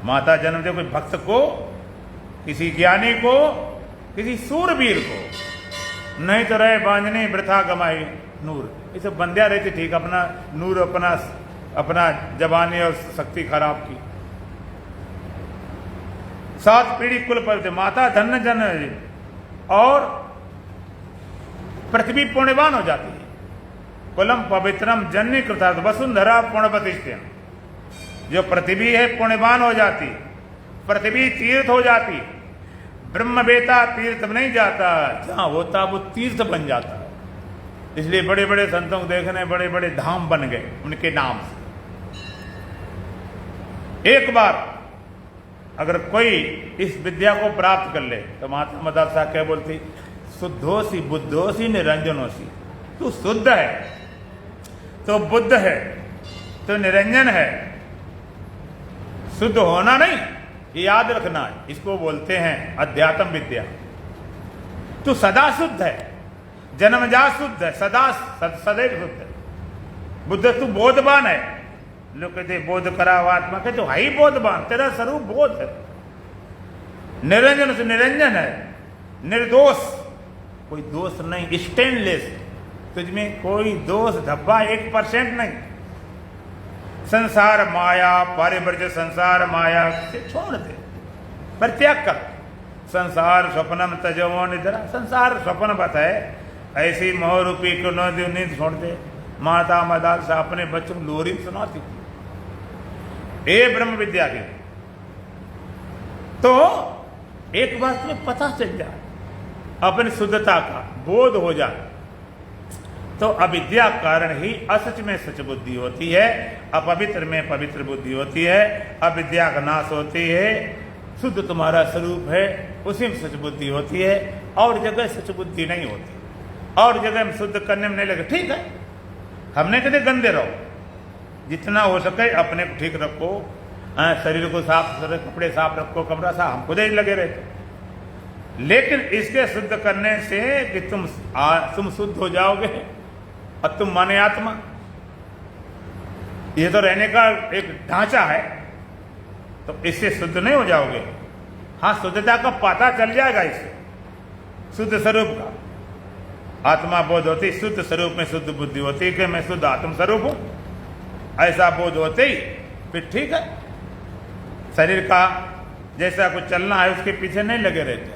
माता जन्म दे कोई भक्त को, किसी ज्ञानी को, किसी सूरवीर को, नहीं तो रहे बांझने वृथा गमाई नूर। इसे बंध्या रहती ठीक, अपना नूर अपना जवानी और शक्ति खराब की। 7 पीढ़ी कुल पर माता धन्य जन और पृथ्वी पुण्यवान हो जाती है। कुलम पवित्रम जन्य कृतार्थ वसुंधरा पुण्यवती। जो पृथ्वी है पुण्यवान हो जाती, पृथ्वी तीर्थ हो जाती। ब्रह्मवेता तीर्थ में नहीं जाता, जहां होता वो तीर्थ बन जाता। इसलिए बड़े बड़े संतों को देखने बड़े बड़े धाम बन गए उनके नाम से। एक बार अगर कोई इस विद्या को प्राप्त कर ले तो माता मदालसा क्या बोलती? शुद्धोसी बुद्धोसी निरंजनोसी। तू शुद्ध है तो बुद्ध है तो निरंजन है। शुद्ध होना नहीं, ये याद रखना है। इसको बोलते हैं अध्यात्म विद्या। तू सदा शुद्ध है, जन्मजात शुद्ध है, सदैव शुद्ध है। बुद्ध तू बोधवान है। लोग कहते बोध करा आत्मा, कहते है ही बोधवान, तेरा स्वरूप बोध है। निरंजन से निरंजन है, निर्दोष, कोई दोष नहीं, स्टेनलेस, तुझमें कोई दोष धब्बा 1% नहीं। संसार माया परिवर्ज, संसार माया से छोड़ दे, परित्याग कर। संसार स्वप्नम तजो निद्रा, संसार स्वप्न बताए ऐसी मोहरूपी को नींद छोड़ दे। माता मदालसा अपने बच्चों को लोरी सुनाती थी ए ब्रह्म विद्या की। तो एक बात तुम्हें पता चल जाए, अपनी शुद्धता का बोध हो जाए, तो अविद्या कारण ही असच में सच बुद्धि होती है, अपवित्र में पवित्र बुद्धि होती है, अविद्या का नाश होती है। शुद्ध तुम्हारा स्वरूप है, उसी में सच बुद्धि होती है। और जगह सच बुद्धि नहीं होती, और जगह हम शुद्ध करने में नहीं लगे। ठीक है, हमने कहते गंदे रहो, जितना हो सके अपने को ठीक रखो, शरीर को साफ रखो, कपड़े साफ रखो, कमरा साफ, हम खुद ही लगे रहते। लेकिन इसके शुद्ध करने से कि तुम शुद्ध हो जाओगे और तुम माने आत्मा, ये तो रहने का एक ढांचा है, तो इससे शुद्ध नहीं हो जाओगे। हाँ, शुद्धता का पता चल जाएगा इससे, शुद्ध स्वरूप का। आत्मा बोध होती, शुद्ध स्वरूप में शुद्ध बुद्धि होती कि मैं शुद्ध आत्म स्वरूप हूं, ऐसा बोध होते ही फिर ठीक है। शरीर का जैसा कुछ चलना है उसके पीछे नहीं लगे रहते,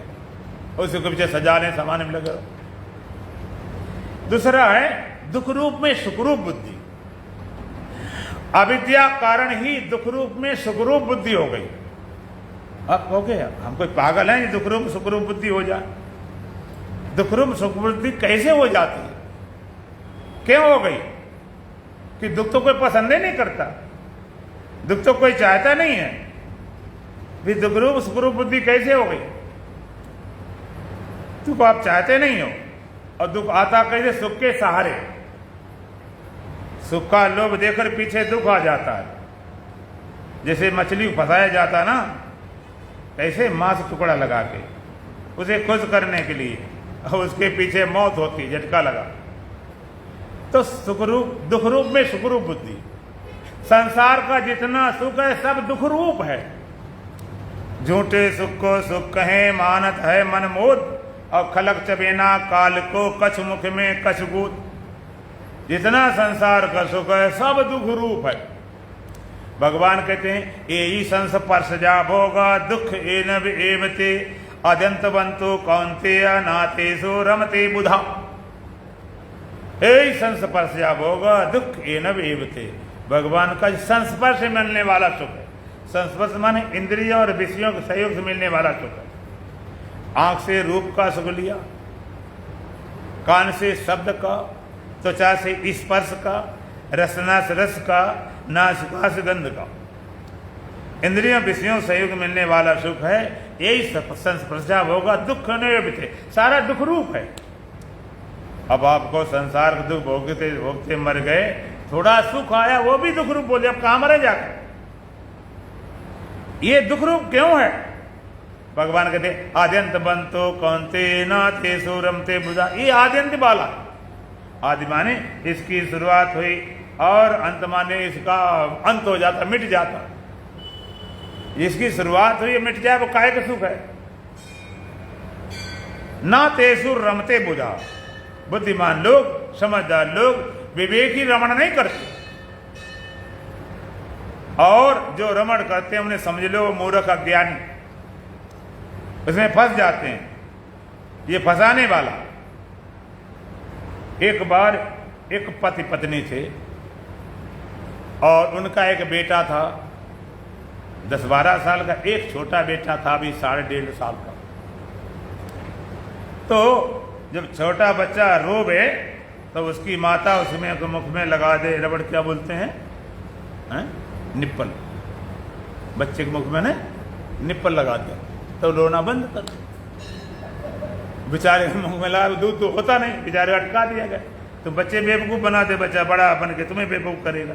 उसके पीछे सजाने समाने में लगे रहो। दूसरा है दुख रूप में सुखरूप बुद्धि। अविद्या कारण ही दुख रूप में सुखरूप बुद्धि हो गई। अब हो गया, हम कोई पागल हैं दुख रूप सुखरूप बुद्धि हो जाए? दुख रूप सुख बुद्धि कैसे हो जाती है, क्यों हो गई? कि दुख तो कोई पसंद ही नहीं करता, दुख तो कोई चाहता नहीं है। भी दुखरूप सुखरूप बुद्धि कैसे हो गई? दुख आप चाहते नहीं हो और दुख आता कैसे? सुख के सहारे। सुख का लोभ देकर पीछे दुख आ जाता है। जैसे मछली को फंसाया जाता ना, कैसे मांस टुकड़ा लगा के उसे खुश करने के लिए, और उसके पीछे मौत होती, झटका लगा। तो सुखरूप दुखरूप में सुखरूप बुद्धि। संसार का जितना सुख है सब दुखरूप है। झूठे सुख को सुख कहे मानत है मन मोद, और खलक चबेना काल को कछ मुख में कछ गूद। जितना संसार का सुख है सब दुख रूप है। भगवान कहते हैं यही संस्पर्श जा भोगा दुख एनब एवते, अदंत बंतो कौन्तेय नातेषु रमते बुधा। यही संस्पर्श जा भोगा दुख एनब एवते। भगवान का संस्पर्श से मिलने वाला सुख है। संस्पर्श माने इंद्रियों और विषयों के सहयोग से मिलने वाला सुख है। आंख से रूप का सुख लिया, कान से शब्द का, त्वचा से स्पर्श का, रसना से रस का, नासिका से गंध का। इंद्रियों विषयों सहयोग मिलने वाला सुख है। यही संस्पर्शा होगा दुख निवृत्ति। सारा दुख रूप है। अब आपको संसार का दुख भोगते भोगते मर गए, थोड़ा सुख आया वो भी दुख रूप बोले। अब कहां मरे जाकर? ये दुख रूप क्यों है? भगवान कहते आद्यंत बंतो कौन्तेय नातेषु रमते बुधा। ये आद्यंत वाला, आदि माने इसकी शुरुआत हुई और अंत माने इसका अंत हो जाता, मिट जाता। इसकी शुरुआत हुई मिट जाए वो काहे का सुख है? नातेषु रमते बुधा। बुद्धिमान लोग, समझदार लोग विवेकी रमण नहीं करते, और जो रमण करते हैं उन्हें समझ लो मूर्ख अज्ञानी, उसमें फंस जाते हैं। ये फंसाने वाला। एक बार एक पति पत्नी थे और उनका एक बेटा था 10-12 साल का, एक छोटा बेटा था अभी 1.5 साल का। तो जब छोटा बच्चा रोवे तो उसकी माता उसमें मुख में लगा दे रबड़, क्या बोलते हैं, निप्पल। बच्चे के मुख में ने निप्पल लगा दिया तो रोना बंद कर। बेचारे के मुख में लगा, दूध तो होता नहीं, बेचारे अटका दिया गया। तो बच्चे बेवकूफ़ बना दे, बच्चा बड़ा बन के तुम्हें बेवकूफ़ करेगा।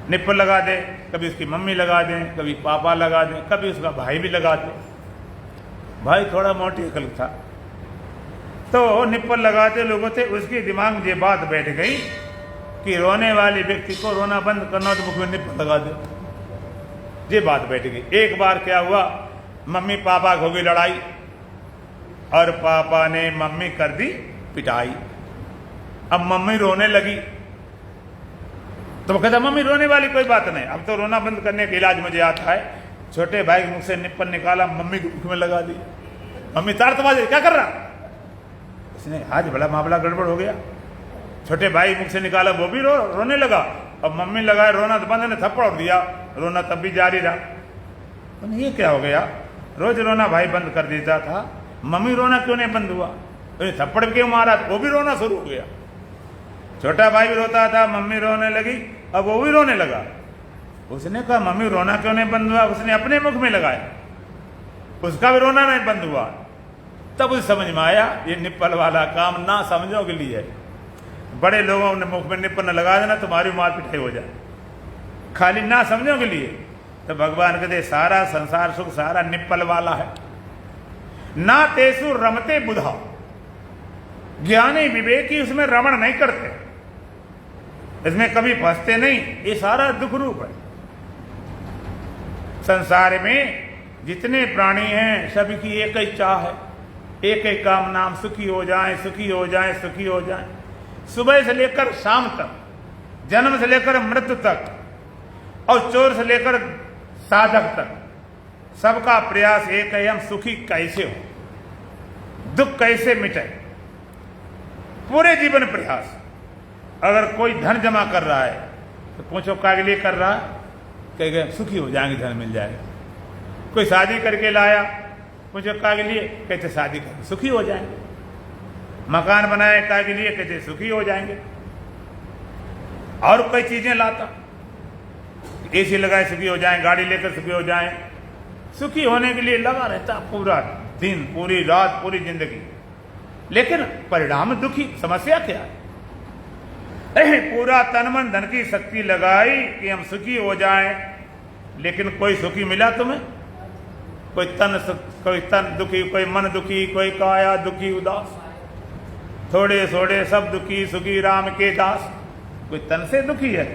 निप्पल लगा दे, कभी उसकी मम्मी लगा दें, कभी पापा लगा दें, कभी उसका भाई भी लगा दे। भाई थोड़ा मोटी अकल था तो निप्पल लगाते लोगों थे, उसके दिमाग में ये बात बैठ गई कि रोने वाले व्यक्ति को रोना बंद करना तो मुख में निप्पल लगा दे। ये बात बैठ गई। एक बार क्या हुआ, मम्मी पापा को होगी लड़ाई और पापा ने मम्मी कर दी पिटाई। अब मम्मी रोने लगी तो वो कहता मम्मी रोने वाली कोई बात नहीं, अब तो रोना बंद करने का इलाज मुझे आता है। छोटे भाई के मुख से निप्पल निकाला, मम्मी के मुख में लगा दी। मम्मी तारतबाजी, क्या कर रहा? उसने आज बड़ा मामला गड़बड़ हो गया। छोटे भाई मुख से निकाला, वो भी रोने लगा। अब मम्मी लगाए रोना तो बंद, ने थप्पड़ दिया, रोना तब भी जारी रहा। तो ये क्या हो गया? रोज रोना भाई बंद कर देता था, मम्मी रोना क्यों नहीं बंद हुआ? तो थप्पड़ क्यों मारा? वो भी रोना शुरू हो गया। छोटा भाई भी रोता था, मम्मी रोने लगी, अब वो भी रोने लगा। उसने कहा मम्मी रोना क्यों नहीं बंद हुआ? उसने अपने मुख में लगाया, उसका भी रोना नहीं बंद हुआ। तब उसे समझ में आया ये निप्पल वाला काम ना समझो के लिए। बड़े लोगों ने मुख में निप्पल न लगा देना, तुम्हारी मार पिटाई हो जाए, खाली ना समझो के लिए। तो भगवान कहते सारा संसार सुख सारा निप्पल वाला है। ना तेसु रमते बुधा। ज्ञानी विवेकी उसमें रमण नहीं करते, इसमें कभी फंसते नहीं। ये सारा दुख रूप है। संसार में जितने प्राणी हैं सभी की एक ही चाह है, एक ही काम नाम, सुखी हो जाएं, सुखी हो जाएं, सुखी हो जाएं। सुबह से लेकर शाम तक, जन्म से लेकर मृत्यु तक, और चोर से लेकर साधक तक, सबका प्रयास एक है, हम सुखी कैसे हो, दुख कैसे मिटे। पूरे जीवन प्रयास। अगर कोई धन जमा कर रहा है तो पूछो क्या लिए कर रहा है? कहेगा सुखी हो जाएंगे, धन मिल जाएगा। कोई शादी करके लाया, पूछो क्या के लिए? कहते शादी कर सुखी हो जाएंगे। मकान बनाए क्या के लिए? कहते सुखी हो जाएंगे। और कई चीजें लाता, एसी लगाए सुखी हो जाएं, गाड़ी लेकर सुखी हो जाएं, सुखी होने के लिए लगा रहता पूरा दिन, पूरी रात, पूरी जिंदगी, लेकिन परिणाम दुखी। समस्या क्या है? पूरा तन मन धन की शक्ति लगाई कि हम सुखी हो जाएं, लेकिन कोई सुखी मिला तुम्हें? कोई तन दुखी, कोई मन दुखी, कोई काया दुखी उदास, थोड़े थोड़े सब दुखी, सुखी राम के दास। कोई तन से दुखी है,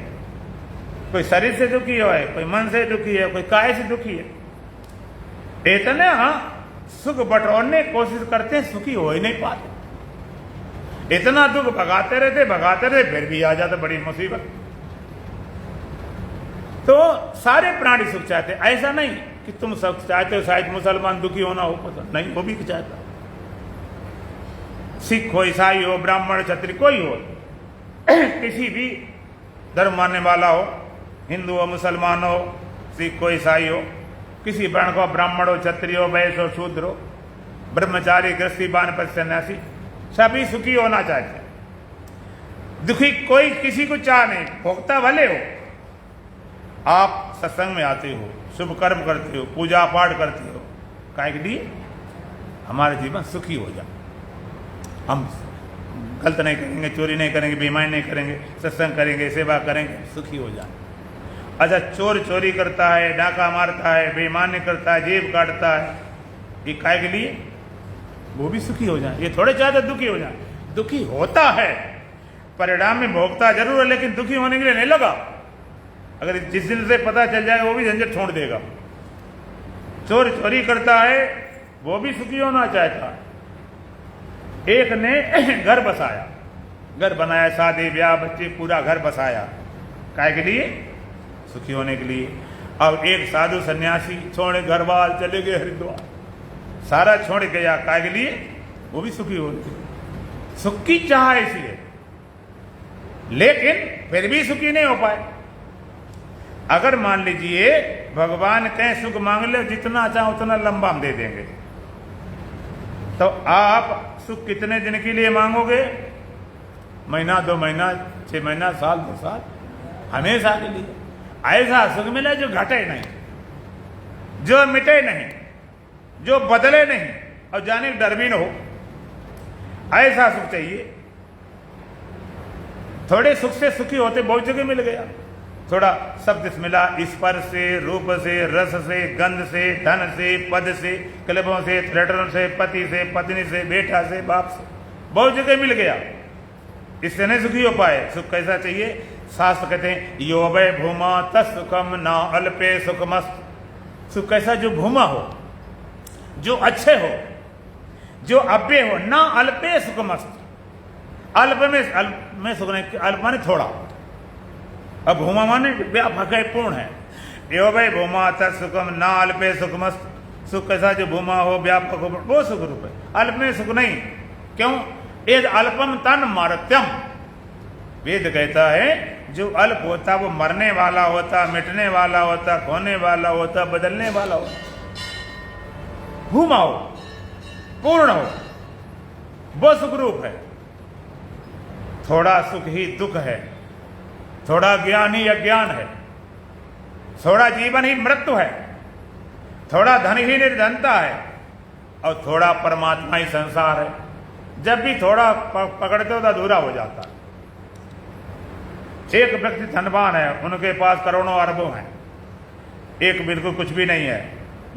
कोई शरीर से दुखी है, कोई मन से दुखी है, कोई काय से दुखी है। इतने सुख बटोरने की कोशिश करते हैं, सुखी हो ही नहीं पाते। इतना दुख भगाते रहते, फिर भी आ जाता बड़ी मुसीबत। तो सारे प्राणी सुख चाहते, ऐसा नहीं कि तुम सुख चाहते हो शायद मुसलमान दुखी होना हो, पसंद नहीं, वो भी चाहता। सिख हो, ईसाई हो, ब्राह्मण, क्षत्रिय, कोई हो, किसी भी धर्म मानने वाला हो, हिंदू हो, मुसलमान हो, सिख हो, ईसाई हो, किसी वर्ण को, ब्राह्मण हो, क्षत्रिय हो, वैश्य हो, शूद्र हो, ब्रह्मचारी, गृहस्थी, वानप्रस्थ, सन्यासी, सभी सुखी होना चाहते हैं। दुखी कोई किसी को चाह नहीं। भोक्ता भले हो, आप सत्संग में आते हो, शुभ कर्म करते हो, पूजा पाठ करते हो, काहे के लिए? हमारे जीवन सुखी हो जाए, हम गलत नहीं करेंगे, चोरी नहीं करेंगे, बेईमानी नहीं करेंगे, सत्संग करेंगे, सेवा करेंगे, सुखी हो जाए। अच्छा, चोर चोरी करता है, डाका मारता है, बेईमानी करता है, जेब काटता है, ये काहे के लिए? वो भी सुखी हो जाए। ये थोड़े चाहते दुखी हो जाए। दुखी होता है, परिणाम में भोगता जरूर है, लेकिन दुखी होने के लिए नहीं लगा। अगर जिस दिन से पता चल जाए वो भी झंझट छोड़ देगा। चोर चोरी करता है, वो भी सुखी होना चाहता है। एक ने घर बसाया, घर बनाया, शादी ब्याह, बच्चे, पूरा घर बसाया, काहे के लिए? सुखी होने के लिए। अब एक साधु सन्यासी छोड़े घर बार चले गए हरिद्वार, सारा छोड़ गया, काहे के लिए? वो भी सुखी होने के लिए। सुख की चाह ऐसी है, लेकिन फिर भी सुखी नहीं हो पाए। अगर मान लीजिए भगवान कहें सुख मांग ले, जितना चाहो उतना लंबा हम दे देंगे, तो आप सुख कितने दिन के लिए मांगोगे? महीना, 2 महीना, 6 महीना, साल, 2 साल, हमेशा के लिए। ऐसा सुख मिले जो घटे नहीं, जो मिटे नहीं, जो बदले नहीं, और जाने का डर भी न हो, ऐसा सुख चाहिए। थोड़े सुख से सुखी होते बहुत जगह मिल गया। थोड़ा शब्द से मिला, स्पर्श से, रूप से, रस से, गंध से, धन से, पद से, क्लबों से, थिएटरों से, पति से, पत्नी से, बेटा से, बाप से, बहुत जगह मिल गया। इससे नहीं सुखी हो पाए। सुख कैसा चाहिए? शास्त्र कहते हैं यो वै भूमा तत्सुखम न अल्पे सुखमस्त। सुख कैसा? जो भूमा हो, जो अच्छे हो, जो अव्यय हो, ना अल्पे सुखमस्त। अल्प में सुख नहीं, अल्प माने थोड़ा, अब भूमा माने व्यापक है, पूर्ण है। यो भाई भूमा तत्सुखम ना अल्पे सुखमस्त। सुख कैसा? जो भूमा हो, व्यापक हो, वो सुख रूप है, अल्प में सुख नहीं। क्यों? एद अल्पम तन मर्त्यम। वेद कहता है जो अल्प होता वो मरने वाला होता, मिटने वाला होता, खोने वाला होता, बदलने वाला होता। भूमा हो, पूर्ण हो, वो सुख रूप है। थोड़ा सुख ही दुख है, थोड़ा ज्ञान ही अज्ञान है, थोड़ा जीवन ही मृत्यु है, थोड़ा धन ही निर्धनता है, और थोड़ा परमात्मा ही संसार है। जब भी थोड़ा पकड़ते हो तो अधूरा हो जाता है। एक व्यक्ति धनवान है, उनके पास करोड़ों अरबों हैं, एक बिल्कुल कुछ भी नहीं है,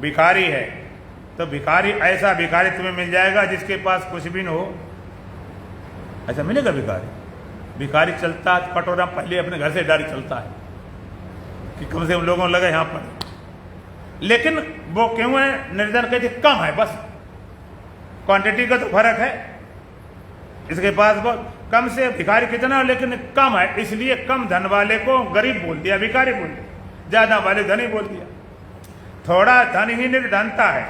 भिखारी है। तो भिखारी, ऐसा भिखारी तुम्हें मिल जाएगा जिसके पास कुछ भी न हो? ऐसा मिलेगा भिखारी? भिखारी चलता कटोरा पहले अपने घर से डायरी चलता है कि कम से कम लोगों लगे यहां पर, लेकिन वो क्यों है? निर्धन कहते कम है, बस क्वांटिटी का तो फर्क है। इसके पास बहुत कम से भिखारी कितना, लेकिन कम है, इसलिए कम धन वाले को गरीब बोल दिया, भिखारी बोल दिया, ज्यादा वाले धनी बोल दिया। थोड़ा धन ही निर्धनता है,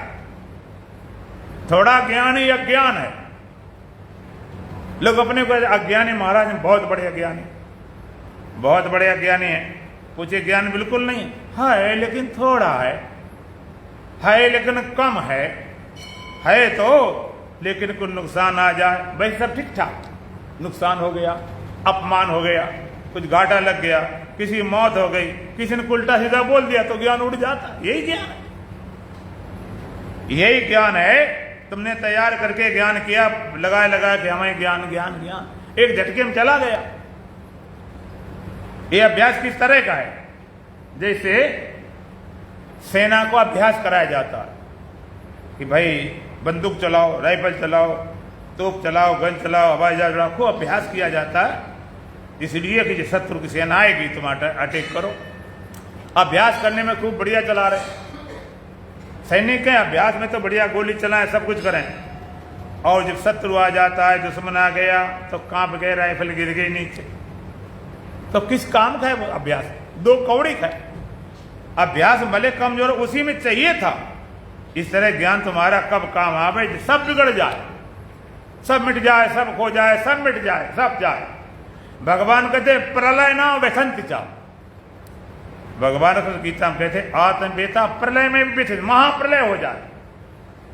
थोड़ा ज्ञान ही अज्ञान है। लोग अपने को अज्ञानी, महाराज बहुत बड़े अज्ञानी, बहुत बड़े अज्ञानी है। पूछे ज्ञान बिल्कुल नहीं है, लेकिन थोड़ा है लेकिन कम है तो, लेकिन कुछ नुकसान आ जाए, भाई सब ठीक ठाक, नुकसान हो गया, अपमान हो गया, कुछ घाटा लग गया, किसी मौत हो गई, किसी ने उल्टा सीधा बोल दिया तो ज्ञान उड़ जाता। यही ज्ञान है। यही ज्ञान है। तुमने तैयार करके ज्ञान किया, लगाए लगा के हमें ज्ञान ज्ञान ज्ञान, एक झटके में चला गया। ये अभ्यास किस तरह का है? जैसे सेना को अभ्यास कराया जाता है कि भाई बंदूक चलाओ, राइफल चलाओ, तोप चलाओ, गन चलाओ, हवाई जहाज चलाओ, खूब अभ्यास किया जाता है इसलिए कि जो शत्रु की सेना आएगी तुम अटैक करो। अभ्यास करने में खूब बढ़िया चला रहे सैनिक हैं, अभ्यास में तो बढ़िया गोली चलाएं, सब कुछ करें, और जब शत्रु आ जाता है, दुश्मन आ गया तो कांप गए, राइफल गिर गई नीचे। तो किस काम का है वो अभ्यास? दो कौड़ी का है। अभ्यास भले कमजोर उसी में चाहिए था। इस तरह ज्ञान तुम्हारा कब काम आवे सब बिगड़ जाए, सब मिट जाए, सब खो जाए, सब मिट जाए, सब जाए। भगवान कहते प्रलय ना व्यथंत चाओ। भगवान को गीता में कहते आत्म बेता प्रलय में भी व्यथित, महाप्रलय हो जाए,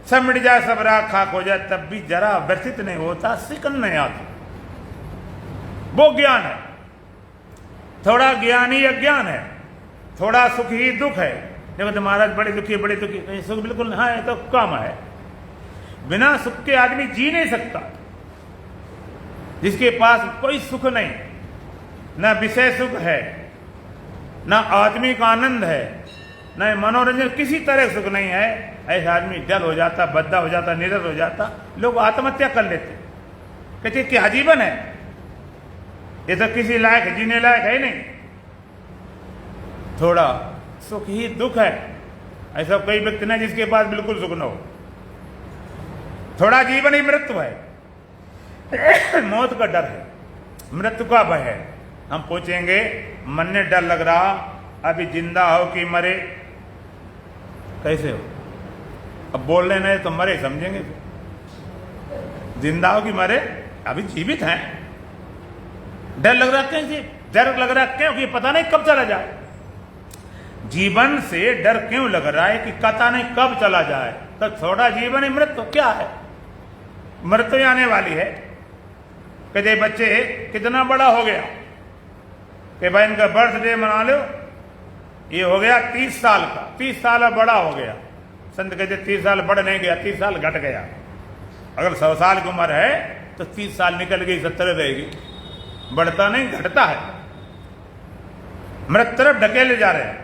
सब मिट जाए, सब राख खाक हो जाए, तब भी जरा व्यथित नहीं होता, सिकन नहीं आती। वो ज्ञान है। थोड़ा ज्ञान ही अज्ञान है, थोड़ा सुख ही दुख है। देखो तो महाराज बड़े दुखी, बड़े दुखी, सुख बिल्कुल हाँ है तो कम है। बिना सुख के आदमी जी नहीं सकता। जिसके पास कोई सुख नहीं, न विषय सुख है, न आत्मिक आनंद है, न मनोरंजन, किसी तरह सुख नहीं है, ऐसा आदमी डल हो जाता, बद्दा हो जाता, निरस हो जाता। लोग आत्महत्या कर लेते, कहते क्या जीवन है, ये तो किसी लायक जीने लायक है नहीं। थोड़ा सुख ही दुख है। ऐसा कोई व्यक्ति नहीं जिसके पास बिल्कुल सुख न हो। थोड़ा जीवन ही मृत्यु है। मौत का डर है, मृत्यु का भय है। हम पूछेंगे मन ने डर लग रहा, अभी जिंदा हो कि मरे? कैसे हो? अब बोलने नहीं तो मरे समझेंगे। जिंदा हो कि मरे? अभी जीवित हैं। डर लग रहा कैसे? डर लग रहा क्यों? कि पता नहीं कब चला जाए। जीवन से डर क्यों लग रहा है कि पता नहीं कब चला जाए? तो थोड़ा जीवन ही मृत्यु क्या है? मृत्यु आने वाली है। कहते बच्चे कितना बड़ा हो गया कि भाई इनका बर्थडे मना लो, ये हो गया 30 साल का, 30 साल बड़ा हो गया। संत कहते 30 साल बढ़ नहीं गया, 30 साल घट गया। अगर 100 साल की उम्र है तो 30 साल निकल गई, 70 रहेगी। बढ़ता नहीं, घटता है। मृत्यु तरफ ढकेले जा रहे हैं।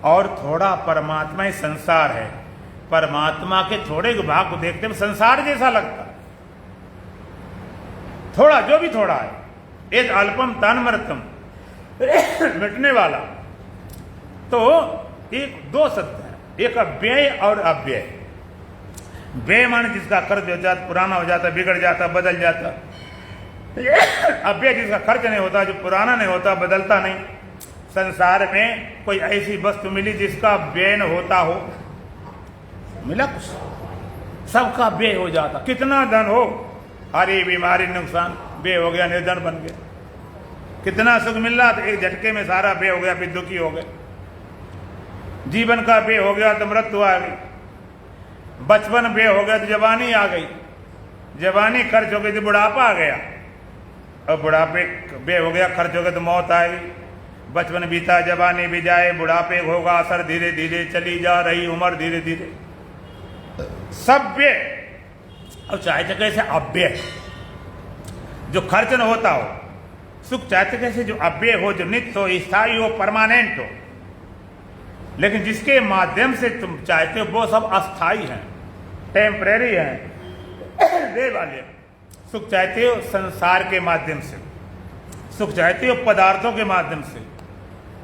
और थोड़ा परमात्मा ही संसार है। परमात्मा के थोड़े भाग को देखते हुए संसार जैसा लगता, थोड़ा जो भी थोड़ा है। एक अल्पम तन्मृतम, मिटने वाला। तो एक दो शब्द है, एक अव्यय और अव्यय। व्यय मान जिसका खर्च हो जाता, पुराना हो जाता, बिगड़ जाता, बदल जाता। अव्यय जिसका खर्च नहीं होता, जो पुराना नहीं होता, बदलता नहीं। संसार में कोई ऐसी वस्तु मिली जिसका व्यय न होता हो? मिला कुछ? सबका व्यय हो जाता। कितना धन हो, हरी बीमारी नुकसान, व्यय हो गया, निर्धन बन गया। कितना सुख मिल रहा था, एक झटके में सारा व्यय हो गया, फिर दुखी हो गए। जीवन का व्यय हो गया तो मृत्यु आ गई। बचपन व्यय हो गया तो जवानी आ गई। जवानी खर्च हो गई तो बुढ़ापा आ गया। और बुढ़ापे व्यय हो गया, खर्च हो गया तो मौत आ गई। बचपन बीता, जवानी भी जाए, बुढ़ापे होगा असर, धीरे धीरे चली जा रही उम्र, धीरे धीरे सब व्यय। अब चाहते कैसे अव्यय, जो खर्च न होता हो। सुख चाहते कैसे जो अव्यय हो, जो नित्य हो, स्थायी हो, परमानेंट हो। लेकिन जिसके माध्यम से तुम चाहते हो वो सब अस्थाई हैं, टेम्परेरी हैं, दे वाले। सुख चाहते हो संसार के माध्यम से, सुख चाहते हो पदार्थों के माध्यम से,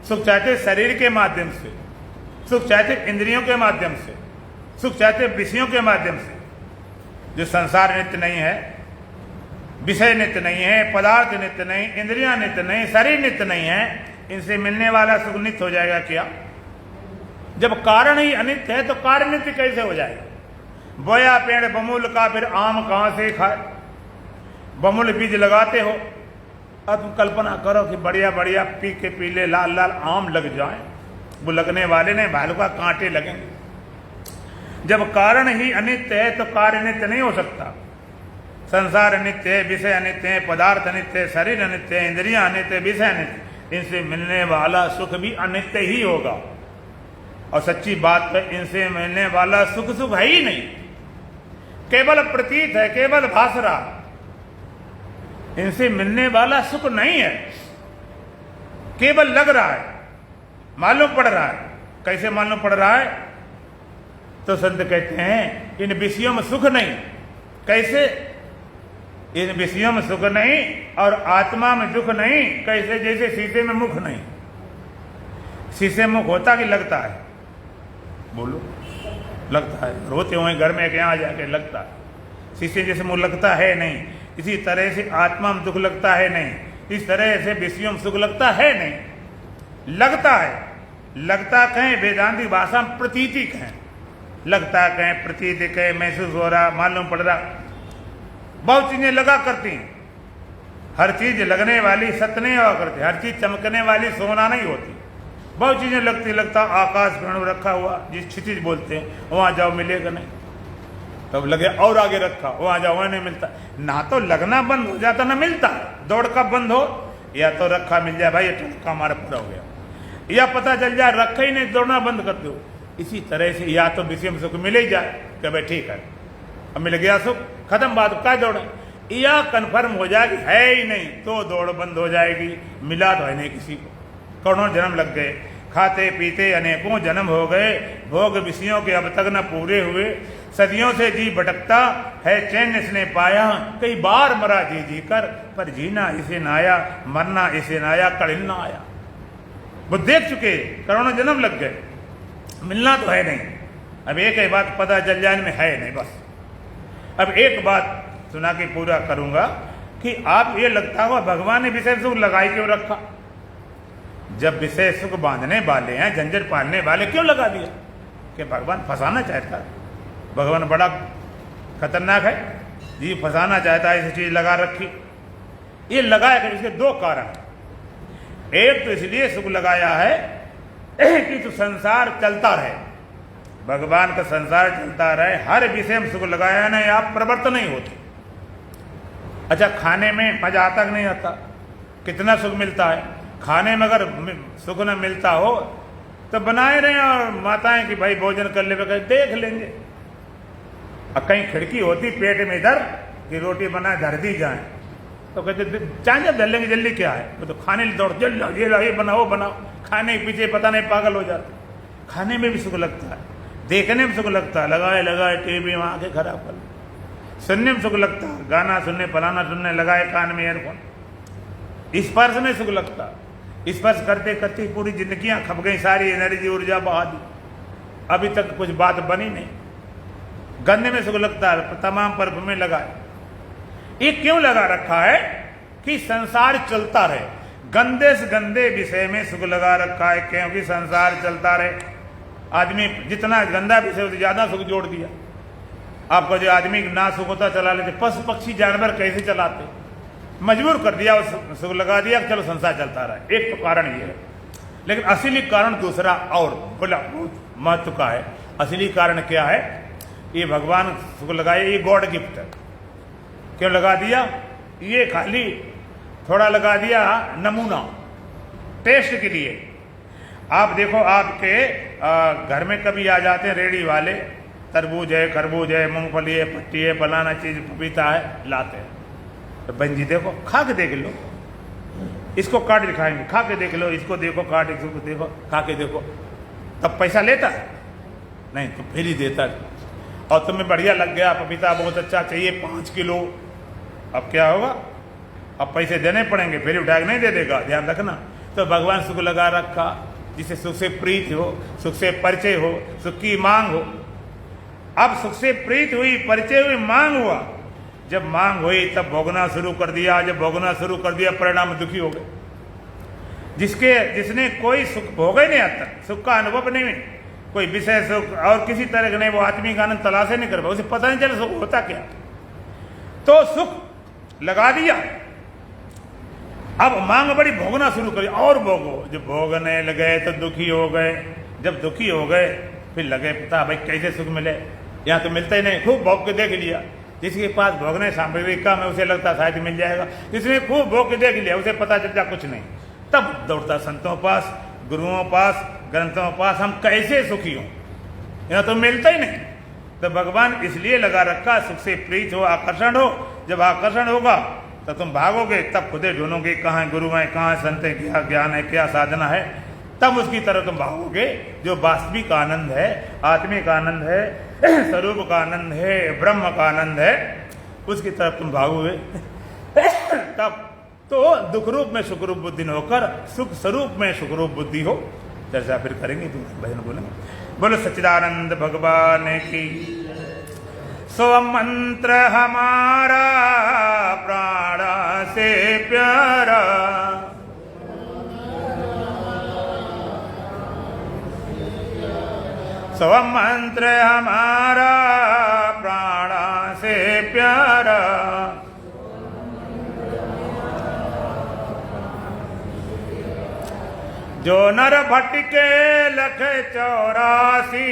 सुख चाहते हो शरीर के माध्यम से, सुख चाहते हो इंद्रियों के माध्यम से, सुख चाहते हो विषयों के माध्यम से। जो संसार नित्य नहीं है, विषय नित्य नहीं है, पदार्थ नित्य नहीं, इंद्रियां नित्य नहीं, शरीर नित्य नहीं है, इनसे मिलने वाला सुख नित्य हो जाएगा क्या? जब कारण ही अनित्य है तो कार्य नित्य कैसे हो जाएगा? बोया पेड़ बमूल का, फिर आम कहां से खाए? बमूल बीज लगाते हो, अब तुम कल्पना करो कि बढ़िया बढ़िया पी के पीले लाल लाल आम लग जाए। वो लगने वाले ने भालू का कांटे लगेंगे। जब कारण ही अनित्य है तो कार्य नित्य नहीं हो सकता। संसार अनित्य है, विषय अनित्य है, पदार्थ अनित्य है, शरीर अनित्य है, इंद्रियां अनित्य है, विषय अनित्य। इनसे मिलने वाला सुख भी अनित्य ही होगा। और सच्ची बात है, इनसे मिलने वाला सुख सुख है ही नहीं, केवल प्रतीत है, केवल भास रहा। इनसे मिलने वाला सुख नहीं है, केवल लग रहा है, मालूम पड़ रहा है। कैसे मालूम पड़ रहा है? तो संत कहते हैं इन विषयों में सुख नहीं। कैसे? इन विषयों में सुख नहीं और आत्मा में दुख नहीं। कैसे? जैसे शीशे में मुख नहीं। शीशे में मुख होता कि लगता है? बोलो। लगता है। रोते हुए घर में यहाँ जाके लगता है। शीशे जैसे मुंह लगता है नहीं, इसी तरह से आत्मा में दुख लगता है नहीं, इस तरह से विषयों में सुख लगता है नहीं। लगता है। लगता कहें वेदांती भाषा में प्रतीति कहें, लगता कहें, प्रतीति कहें, महसूस हो रहा, मालूम पड़ रहा, बहुत चीजें लगा करती हैं। हर चीज लगने वाली सत्य नहीं हुआ करती, हर चीज चमकने वाली सोना नहीं होती। बहुत चीजें लगती, लगता आकाश ग्रहण रखा हुआ, जिस क्षितिज बोलते हैं, वहां जाओ मिलेगा नहीं, तब लगे और आगे रखा, वहां जाओ वहां नहीं मिलता। ना तो लगना बंद हो जाता ना मिलता। दौड़ कब बंद हो? या तो रखा मिल जाए, भाई टका हमारा पूरा हो गया, या पता चल जाए रखा ही नहीं, दौड़ना बंद कर दो। इसी तरह से या तो विषय में सुख मिल ही जाए कि भाई ठीक है अब मिल गया सुख, खत्म बात, क्या दौड़, या कन्फर्म हो जाएगी है ही नहीं तो दौड़ बंद हो जाएगी। मिला तो है नहीं किसी को, करोड़ों जन्म लग गए, खाते पीते अनेकों जन्म हो गए, भोग विषयों के अब तक न पूरे हुए, सदियों से जी भटकता है चैन इसने पाया, कई बार मरा जी जी कर, पर जीना इसे न आया, मरना इसे न आया, कड़िल न आया। वो देख चुके, करोड़ों जन्म लग गए, मिलना तो है नहीं। अब एक ही बात पता चल जाने में है नहीं, बस। अब एक बात सुना के पूरा करूंगा कि आप ये लगता हो भगवान ने विषय सुख लगाई क्यों रखा? जब विषय सुख बांधने वाले हैं, झंझट पालने वाले, क्यों लगा दिया? कि भगवान फंसाना चाहता है। भगवान बड़ा खतरनाक है जी, फंसाना चाहता है, ऐसी चीज लगा रखी। ये लगाया कि इसके दो कारण, एक तो इसलिए सुख लगाया है कि तो संसार चलता रहे, भगवान का संसार चलता रहे, हर विषय में सुख लगाया नहीं, आप प्रवृत्त नहीं होते। अच्छा, खाने में मजा आता कि नहीं आता? कितना सुख मिलता है खाने में। अगर सुख न मिलता हो तो बनाए रहे और माताएं कि भाई भोजन कर ले, देख लेंगे। अब कहीं खिड़की होती पेट में इधर कि रोटी बनाए धर दी जाए, तो कहते चाहे धर लेंगे, जल्दी क्या है, वो तो खाने दौड़, जल्दी ये बनाओ बनाओ, खाने के पीछे पता नहीं पागल हो जाते। खाने में भी सुख लगता है, देखने में सुख लगता है, लगाए लगाए टीवी में आंखें खराब कर, सुनने में सुख लगता है, गाना सुनने, फलाना सुनने, लगाए कान में ईयरफोन, स्पर्श में सुख लगता, स्पर्श करते करते पूरी जिंदगियां खप गई, सारी एनर्जी ऊर्जा बहा दी, अभी तक कुछ बात बनी नहीं। गंदे में सुख लगता है, तमाम परफ्यूमें लगाए। ये क्यों लगा रखा है? कि संसार चलता रहे, गंदे से गंदे विषय में सुख लगा रखा है, क्योंकि संसार चलता रहे। आदमी जितना गंदा विषय उसे ज्यादा सुख जोड़ दिया। आपको जो आदमी ना सुख होता चला लेते, पशु पक्षी जानवर कैसे चलाते, मजबूर कर दिया, सुख लगा दिया, चलो संसार चलता रहा। एक तो कारण ये है, लेकिन असली कारण दूसरा और बोला बहुत महत्व का है। असली कारण क्या है? ये भगवान सुख लगाए, ये गॉड गिफ्ट है। क्यों लगा दिया? ये खाली थोड़ा लगा दिया नमूना, टेस्ट के लिए। आप देखो, आपके घर में कभी आ जाते हैं रेडी वाले, तरबूज है, खरबूज है, मूंगफली है, पट्टी है, फलाना चीज, पपीता है, लाते हैं। तो बहन जी देखो, खा के देख लो, इसको काट दिखाएंगे, खा के देख लो, इसको देखो काट, इसको देखो, खा के देखो, तब पैसा लेता है नहीं, तो फिर ही देता है। और तुम्हें बढ़िया लग गया, पपीता बहुत अच्छा चाहिए 5 किलो, अब क्या होगा? अब पैसे देने पड़ेंगे, फिर उठा के नहीं दे देगा, ध्यान रखना। तो भगवान सुख लगा रखा, जिसे सुख से प्रीत हो, सुख से परिचय हो, सुख की मांग हो। अब सुख से प्रीत हुई, परिचय हुई, मांग हुआ। जब मांग हुई तब भोगना शुरू कर दिया, जब भोगना शुरू कर दिया परिणाम दुखी हो गए। जिसने कोई सुख भोगा ही नहीं आज तक, सुख का अनुभव नहीं, कोई विषय सुख और किसी तरह का नहीं, वो आत्मिक आनंद तलाश नहीं कर पाया, उसे पता नहीं चला सुख होता क्या। तो सुख लगा दिया, अब मांग बड़ी, भोगना शुरू करी, और भोगो। जब भोगने लगे तो दुखी हो गए, जब दुखी हो गए फिर लगे पता भाई कैसे सुख मिले, यहाँ तो मिलता ही नहीं, खूब भोग के देख लिया। जिसके पास भोगने सामग्री कम है उसे लगता शायद मिल जाएगा, जिसने खूब भोग के देख लिया उसे पता चलता कुछ नहीं, तब दौड़ता संतों पास, गुरुओं पास, ग्रंथों पास हम कैसे सुखी हों, यह तो मिलता ही नहीं। तो भगवान इसलिए लगा रखा, सुख से प्रीत हो, आकर्षण हो। जब आकर्षण होगा तो तुम भागोगे, तब खुदे ढूंढोगे कहाँ गुरु हैं, कहाँ संत है, क्या ज्ञान है, क्या साधना है, तब उसकी तरफ तुम भागोगे। जो वास्तविक आनंद है, आत्मिक आनंद है, स्वरूप का आनंद है, ब्रह्म का आनंद है, उसकी तरफ तुम भागोगे। तब तो दुख रूप में सुख रूप बुद्धि न होकर सुख स्वरूप में सुख रूप बुद्धि हो। चर्चा फिर करेंगे, भजन बोलेंगे। बोलो सच्चिदानंद भगवान की। सो मंत्र हमारा प्राण से प्यारा, सो मंत्र हमारा प्राण से प्यारा, जो नर भटके लख 84,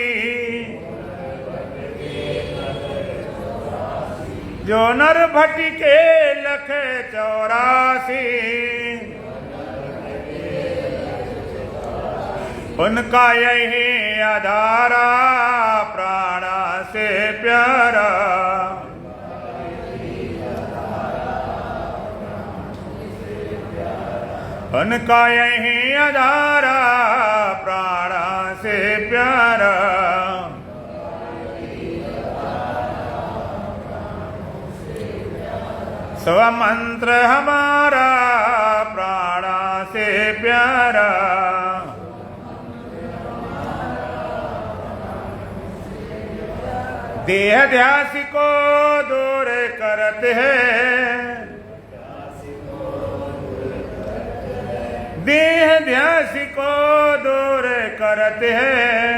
जो नर भटके लख 84, उनका यही आधारा प्राण से प्यारा, उनका यही आधारा प्राण से प्यारा, स्व मंत्र हमारा प्राण से प्यारा, देह ध्यास को दूर करते हैं, देह ध्यास को दूर करते हैं,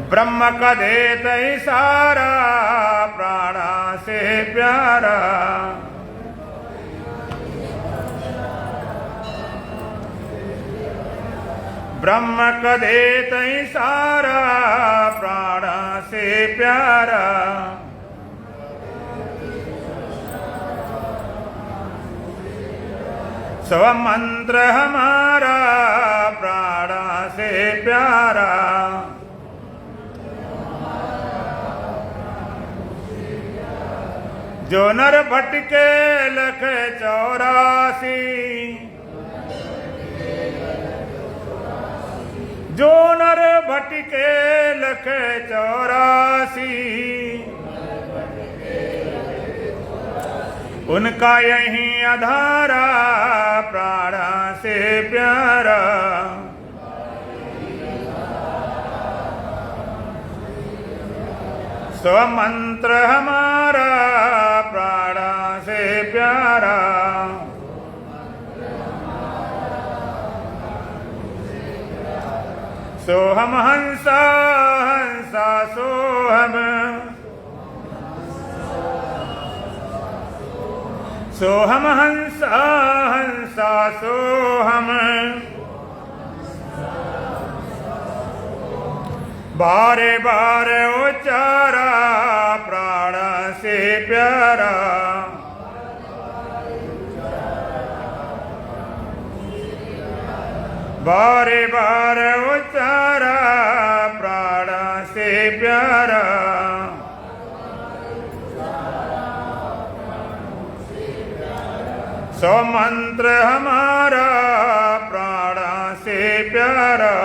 ब्रह्म का देते इशारा प्राण से प्यारा, ब्रह्म का देते इशारा प्राण से प्यारा, स्व मंत्र हमारा प्राण से प्यारा, जो नर भटके लख 84, जो नर भटके लख 84, उनका यही आधारा प्राण से प्यारा, स्व मंत्र हमारा प्राण से प्यारा, सोहम हंसा हंसा सोहम, सोहम हंसा हंसा सोहम, बारे बारे उचारा प्राण से प्यारा, बारे बारे उचारा प्राण से प्यारा, स्व मंत्र हमारा प्राण से प्यारा,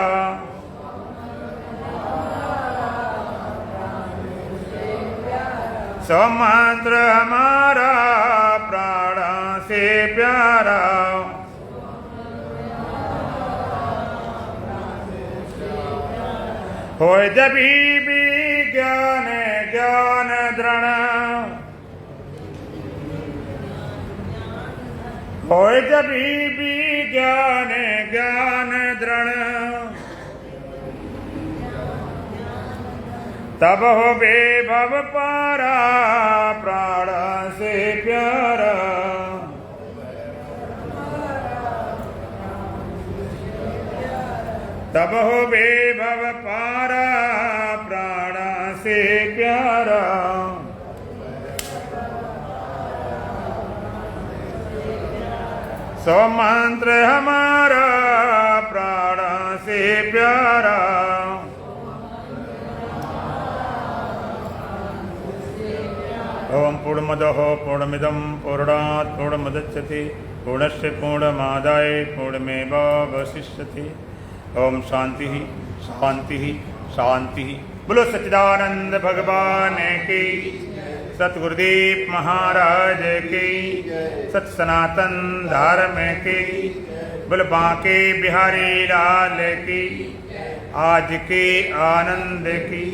स्व मंत्र हमारा प्राण से प्यारा, होय जभी भी ज्ञान ज्ञान दृढ़, होय जभी भी ज्ञान ज्ञान दृढ़, तब हो बेभव पारा प्राण से प्यारा, तब हो बेभव पारा प्राण से प्यारा, सो मंत्र हमारा प्राण से प्यारा। ओम पूर्णमदः पूर्णमिदं पूर्णात् पूर्णमुदच्यते पूर्णस्य पूर्णमादाय पूर्णमेवावशिष्यते। ओम शांति शांति शांति। बोलो सच्चिदानंद भगवान की, सतगुरुदेव महाराज की, सत सनातन धर्म की, बोलो बांके बिहारी लाल की, आज के आनंद की।